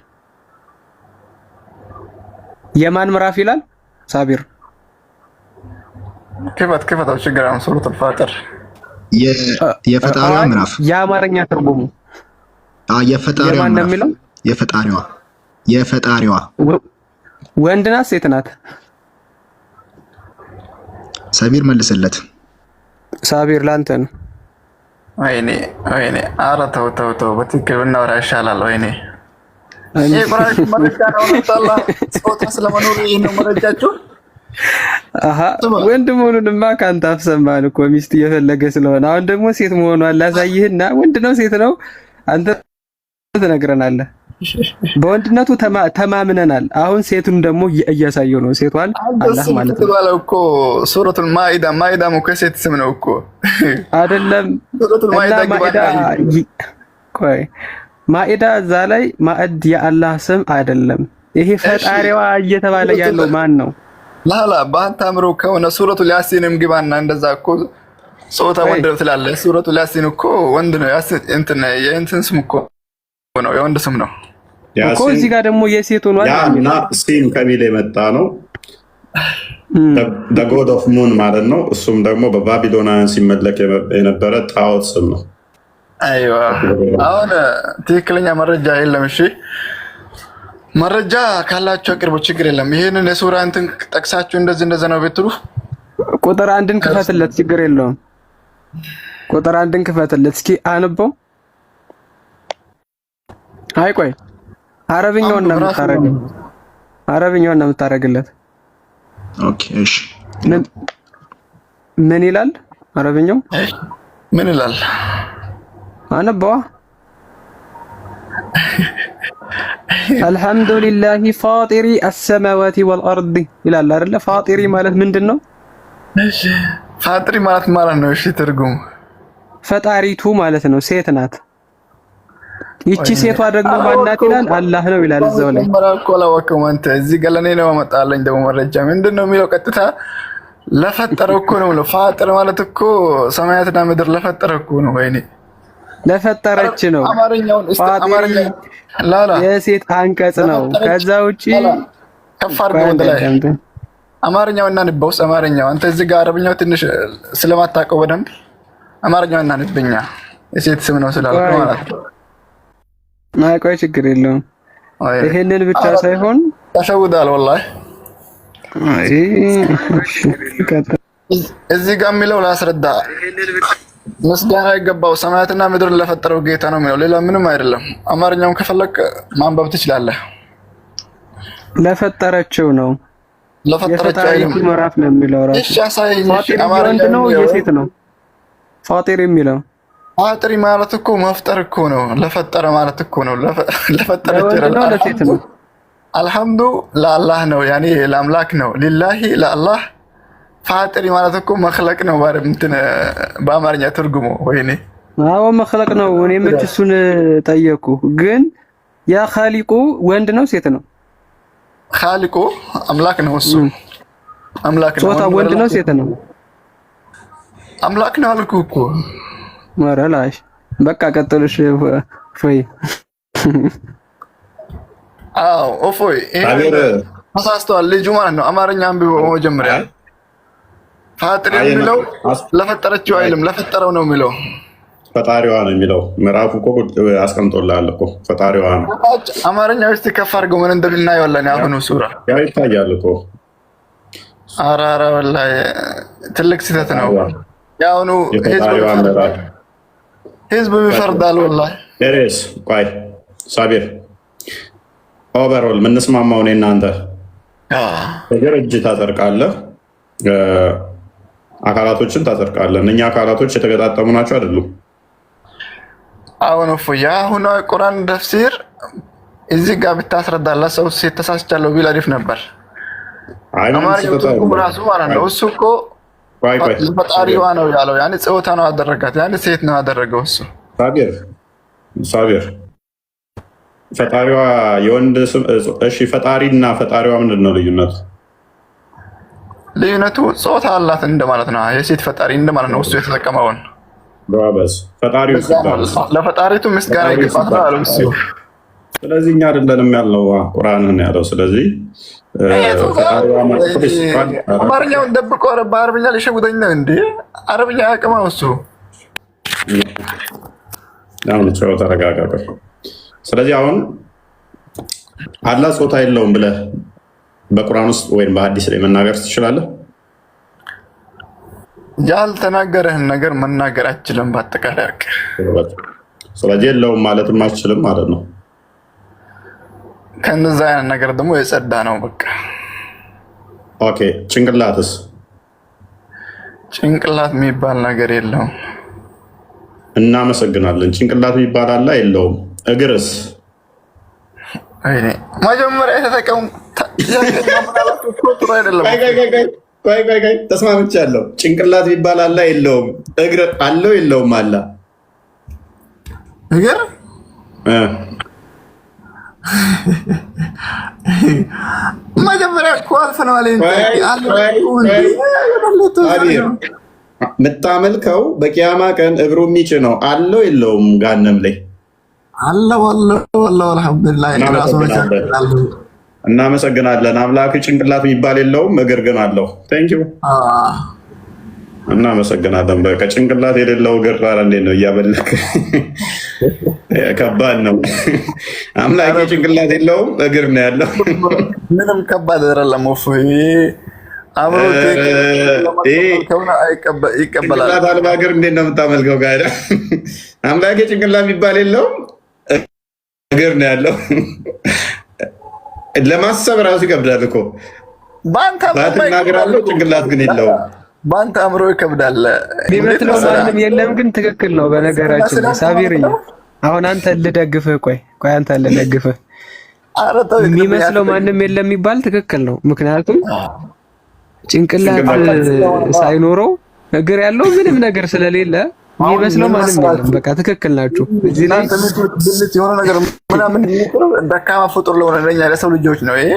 የማን ምዕራፍ ይላል ሳቢር? ከፈተው ችግራም ሱረቱል ፋጢር የፈጣሪዋ ምዕራፍ የአማርኛ ትርጉሙ የፈጣሪዋ ምዕራፍ የፈጣሪዋ ወንድ ናት ሴት ናት? ሳቢር መልስለት። ሳቢር ላንተ ነው። ወይኔ ኧረ ተው በትክክል ብናወራ ይሻላል። ወይኔ ይሄ ቁርአን መረጃ ነው። ታላ ጾታ ስለመኖሩ ይሄ ነው መረጃችሁ። ወንድ መሆኑንማ ካንተ አፍሰማን እኮ ሚስት እየፈለገ ስለሆነ፣ አሁን ደግሞ ሴት መሆኗን ላሳይህና ወንድ ነው ሴት ነው አንተ ትነግረናለህ። በወንድነቱ ተማምነናል። አሁን ሴቱን ደግሞ እያሳየው ነው። ሴቷን አላህ ማለት ነው እኮ ሱረቱል ማኢዳ እኮ ሴት ስም ነው እኮ አይደለም? ሱረቱል ማኢዳ እዛ ላይ ማዕድ የአላህ ስም አይደለም። ይሄ ፈጣሪዋ እየተባለ ያለው ማን ነው? ላላ በአንተ አምሮ ከሆነ ሱረቱል ያሲንም ግባና እንደዛ እኮ ጾታ ወንድ ነው ትላለህ። ሱረቱል ያሲን እኮ ወንድ ነው። ያሲን የእንትን ስም እኮ ነው፣ የወንድ ስም ነው እኮ። እዚህ ጋር ደግሞ የሴት ሆኗል ያና ሲን ከሚል የመጣ ነው። ጎድ ኦፍ ሙን ማለት ነው። እሱም ደግሞ በባቢሎናውያን ሲመለክ የነበረ ጣዖት ስም ነው። አይዋ አሁን ትክክለኛ መረጃ የለም። እሺ መረጃ ካላችሁ አቅርቡ፣ ችግር የለም። ይሄንን የሱራ እንትን ጠቅሳችሁ እንደዚህ ነው ብትሉ ቁጥር አንድን ክፈትለት፣ ችግር የለውም። ቁጥር አንድን ክፈትለት እስኪ አንበው። አይ ቆይ አረብኛውን ነው የምታረግለት። ኦኬ እሺ ምን ይላል አረብኛው? ምን ይላል? አንበዋ አልሐምዱሊላሂ ፋጢሪ አሰማዋቲ ወልአርድ ይላል አይደለ? ፋጢሪ ማለት ምንድነው? እሺ ፋጢሪ ማለት ነው። እሺ ትርጉሙ ፈጣሪቱ ማለት ነው። ሴት ናት። ይቺ ሴቷ ደግሞ ማናት ይላል? አላህ ነው ይላል እዛው ላይ። አንተ እዚህ ገለኔ ነው አመጣለኝ ደግሞ መረጃ ምንድነው የሚለው? ቀጥታ ለፈጠረው እኮ ነው። ፋጢር ማለት እኮ ሰማያትና ምድር ለፈጠረው እኮ ነው። ወይኔ ለፈጠረች ነው። ፋጢር ላላ የሴት አንቀጽ ነው። ከዛ ውጪ ከፋር ጎንደላይ አማርኛው እና ንበውስ አማርኛው አንተ እዚህ ጋር አረብኛው ትንሽ ስለማታውቀው በደንብ አማርኛው እና ንበኛ የሴት ስም ነው ስላልኩ ማለት ነው። ቆይ ችግር የለውም። ይሄንን ብቻ ሳይሆን ተሸውዳል ወላሂ። እዚህ ጋር የሚለው ላስረዳ። ምስጋና ይገባው ሰማያትና ምድርን ለፈጠረው ጌታ ነው የሚለው፣ ሌላ ምንም አይደለም። አማርኛውን ከፈለክ ማንበብ ትችላለህ። ለፈጠረችው ነው። ለፈጠረችው ምዕራፍ ነው የሚለው ራሱ። እሺ አሳይኝ። አማርኛ ነው የሴት ነው ፋጢር የሚለው? ፋጢር ማለት እኮ መፍጠር እኮ ነው። ለፈጠረ ማለት እኮ ነው። ለፈጠረች ነው ለሴት ነው። አልሐምዱ ለአላህ ነው፣ ያኔ ለአምላክ ነው። ሊላሂ ለአላህ። ፋጢር ማለት እኮ መخلቅ ነው ማለት እንትን በአማርኛ ትርጉሙ። ወይኔ አዎ መخلቅ ነው። እኔም እሱን ጠየቁ። ግን ያ ኻሊቁ ወንድ ነው ሴት ነው? ኻሊቁ አምላክ ነው። እሱ አምላክ ነው። ጾታ ወንድ ነው ሴት ነው? አምላክ ነው አልኩ እኮ። ማራላሽ በቃ ቀጥሉሽ ፎይ። አዎ ኦፎይ ተሳስተዋል ልጁ ማለት ነው። አማርኛ አንብቦ መጀመሪያ ፋጢር የሚለው ለፈጠረችው አይልም፣ ለፈጠረው ነው የሚለው። ፈጣሪዋ ነው የሚለው። ምዕራፉ እኮ አስቀምጦልሃል እኮ ፈጣሪዋ ነው። አማርኛ ውስጥ ከፍ አድርገው ምን እንደምናየው ወላሂ አሁን ሱራ ያው ይታያል እኮ። ኧረ ወላሂ ትልቅ ስህተት ነው። ያውኑ ህዝብ ይፈርዳል ወላሂ። ኤሬስ ቆይ ሳቢር ኦቨርኦል የምንስማማው እኔ እናንተ ነገር እጅ ታጸድቃለህ፣ አካላቶችን ታጸድቃለህ። እነኛ አካላቶች የተገጣጠሙ ናቸው አይደሉም? አሁን እፎ የአሁኑ ቁርአን ተፍሲር እዚህ ጋር ብታስረዳላት ሰው ሴት ተሳስቻለሁ ቢል አሪፍ ነበር። አማርኛው ትርጉም ራሱ ማለት ነው። እሱ እኮ ፈጣሪዋ ነው ያለው፣ ያኔ ጾታ ነው ያደረጋት፣ ያኔ ሴት ነው ያደረገው እሱ። ሳቢር ፈጣሪዋ የወንድ ስም። እሺ ፈጣሪና ፈጣሪዋ ምንድን ነው ልዩነቱ? ልዩነቱ ጾታ አላት እንደማለት ነው። የሴት ፈጣሪ እንደማለት ነው እሱ የተጠቀመውን። ብራበስ ፈጣሪው ለፈጣሪቱ ምስጋና ይገባታል አለው እሱ። ስለዚህ እኛ አይደለንም ያልነው ቁርአንን ያለው። ስለዚህ አማርኛውን ደብቆ በአረብኛ ሊሸውደኝ ነው እንዴ? አረብኛ ያቅማው እሱ። አሁን ተረጋጋ። ስለዚህ አሁን አላህ ጾታ የለውም ብለህ በቁርአን ውስጥ ወይም በሐዲስ ላይ መናገር ትችላለህ? ያልተናገረህን ነገር መናገር አችልም። በአጠቃላይ አቅ ስለዚህ የለውም ማለትም አችልም ማለት ነው። ከነዛ አይነት ነገር ደግሞ የጸዳ ነው በቃ። ኦኬ ጭንቅላትስ? ጭንቅላት የሚባል ነገር የለውም። እናመሰግናለን። ጭንቅላት የሚባል አለ የለውም? እግርስ? መጀመሪያ የተጠቀሙ ተስማምቻለሁ። ጭንቅላት የሚባል አለ የለውም? እግር አለው የለውም? አለ እግር መጀመሪያ እኮ አልፈነዋል። የምታመልከው በቂያማ ቀን እግሩ የሚጭነው አለው የለውም? ጋነም ላይ አለ። ወላሂ አልሐምዱሊላህ። እናመሰግናለን። አምላክ ጭንቅላት የሚባል የለውም፣ እግር ግን አለው። ቴንኪው እናመሰግናለን። በቃ ጭንቅላት የሌለው እግር ታዲያ እንዴት ነው እያበለክ? ከባድ ነው። አምላክ ጭንቅላት የለውም እግር ነው ያለው። ምንም ከባድ አይደለም። ጭንቅላት አልባ እግር እንዴት ነው የምታመልከው? ጋር አምላክ ጭንቅላት የሚባል የለውም እግር ነው ያለው። ለማሰብ ራሱ ይከብዳል እኮ ባትናገራለሁ ጭንቅላት ግን የለውም። በአንተ አእምሮ ይከብዳል። ቢመስለው ማንም የለም ግን ትክክል ነው። በነገራችን ሳቢርዬ አሁን አንተ ልደግፍህ። ቆይ አንተ ልደግፍህ። የሚመስለው ማንም የለም የሚባል ትክክል ነው። ምክንያቱም ጭንቅላት ሳይኖረው እግር ያለው ምንም ነገር ስለሌለ የሚመስለው ማንም የለም። በቃ ትክክል ናችሁ። እዚህ ላይ ብልት የሆነ ነገር ምናምን ደካማ ፍጡር ለሆነ ለኛ ለሰው ልጆች ነው ይሄ።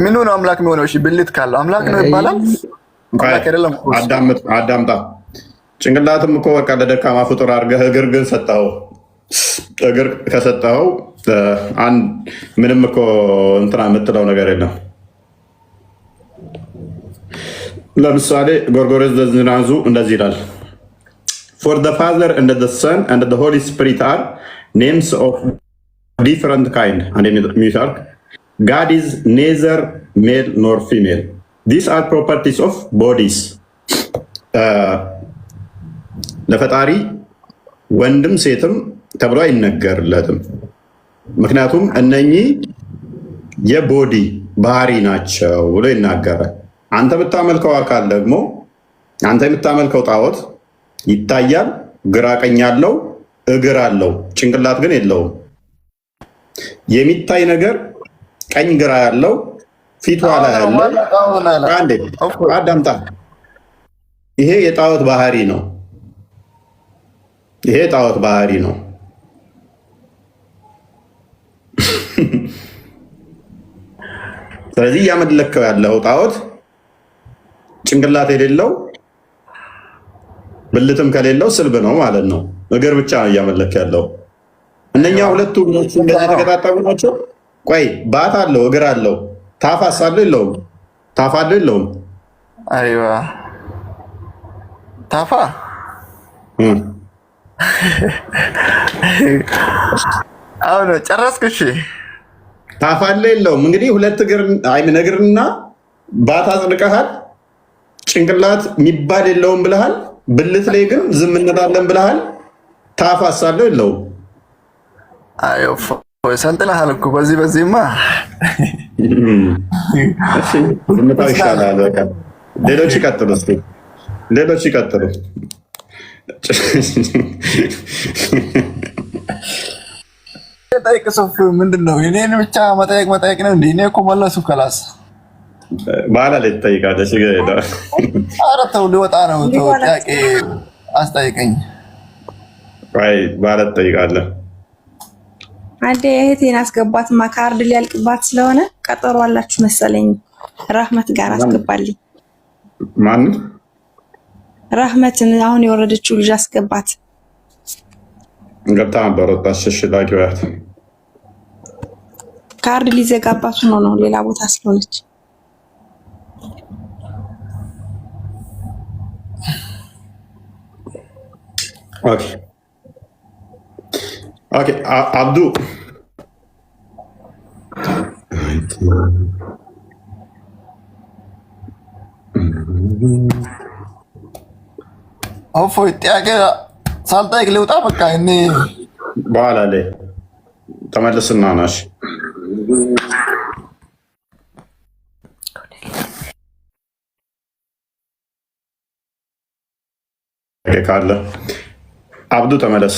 ምኑ ነው አምላክ የሚሆነው? እሺ ብልት ካለው አምላክ ነው ይባላል? አዳምጣ። ጭንቅላትም እኮ በቃ ለደካማ ፍጡር አድርገህ እግር ግን ሰጠኸው። እግር ከሰጠኸው ምንም እኮ እንትና የምትለው ነገር የለም። ለምሳሌ ጎርጎርዮስ ዘዝናዙ እንደዚህ ይላል፣ for the Father and the Son and the Holy Spirit are names of different kind. God is neither male nor female. These are properties of bodies. ለፈጣሪ ወንድም ሴትም ተብሎ አይነገርለትም። ምክንያቱም እነኚህ የቦዲ ባህሪ ናቸው ብሎ ይናገራል። አንተ የምታመልከው አካል ደግሞ አንተ የምታመልከው ጣዖት ይታያል፣ ግራ ቀኝ ያለው እግር አለው፣ ጭንቅላት ግን የለውም። የሚታይ ነገር ቀኝ ግራ ያለው ፊቱ ላይ ያለው አንዴ አዳምጣ። ይሄ የጣዖት ባህሪ ነው። ይሄ ጣዖት ባህሪ ነው። ስለዚህ እያመለከው ያለው ጣዖት ጭንቅላት የሌለው ብልትም ከሌለው ስልብ ነው ማለት ነው። እግር ብቻ ነው እያመለክ ያለው። እነኛ ሁለቱ እንደዚህ ተገጣጣሙ ናቸው። ቆይ ባት አለው እግር አለው፣ ታፋስ አለው የለውም? ታፋ አለው የለውም? አይዋ ታፋ አሁን ጨረስክ? እሺ ታፋ አለው የለውም? እንግዲህ ሁለት እግርና ባት አጽድቀሃል። ጭንቅላት የሚባል የለውም ብለሃል። ብልት ላይ ግን ዝም እንላለን ብለሃል። ታፋስ አለው የለውም? ሰልጥነሃል እኮ በዚህማ ዝምታው ይሻላል። ሌሎች ይቀጥሉ እስኪ ሌሎች ይቀጥሉ። ጠይቅ ሶፍ ምንድን ነው? እኔን ብቻ መጠየቅ ነው እንዴ? እኔ እኮ መለሱ ከላስ በኋላ ላይ ትጠይቃለች። ኧረ ተው ሊወጣ ነው። ጥያቄ አስጠይቀኝ። በኋላ ትጠይቃለህ። አንዴ እህቴን አስገባትማ ካርድ ሊያልቅባት ስለሆነ ቀጠሮ አላችሁ መሰለኝ። ራህመት ጋር አስገባልኝ። ማንን? ራህመትን አሁን የወረደችው ልጅ አስገባት። ገብታ ነበር ወጣች። እሺ ላኪዋት። ካርድ ሊዘጋባት ነው ሌላ ቦታ ስለሆነች። ኦኬ አብዱ እፎይ ጥያቄ ሳልጠይቅ ልውጣ። በቃ እኔ በኋላ ላይ ተመልስና ናሽ ካለ አብዱ ተመለስ።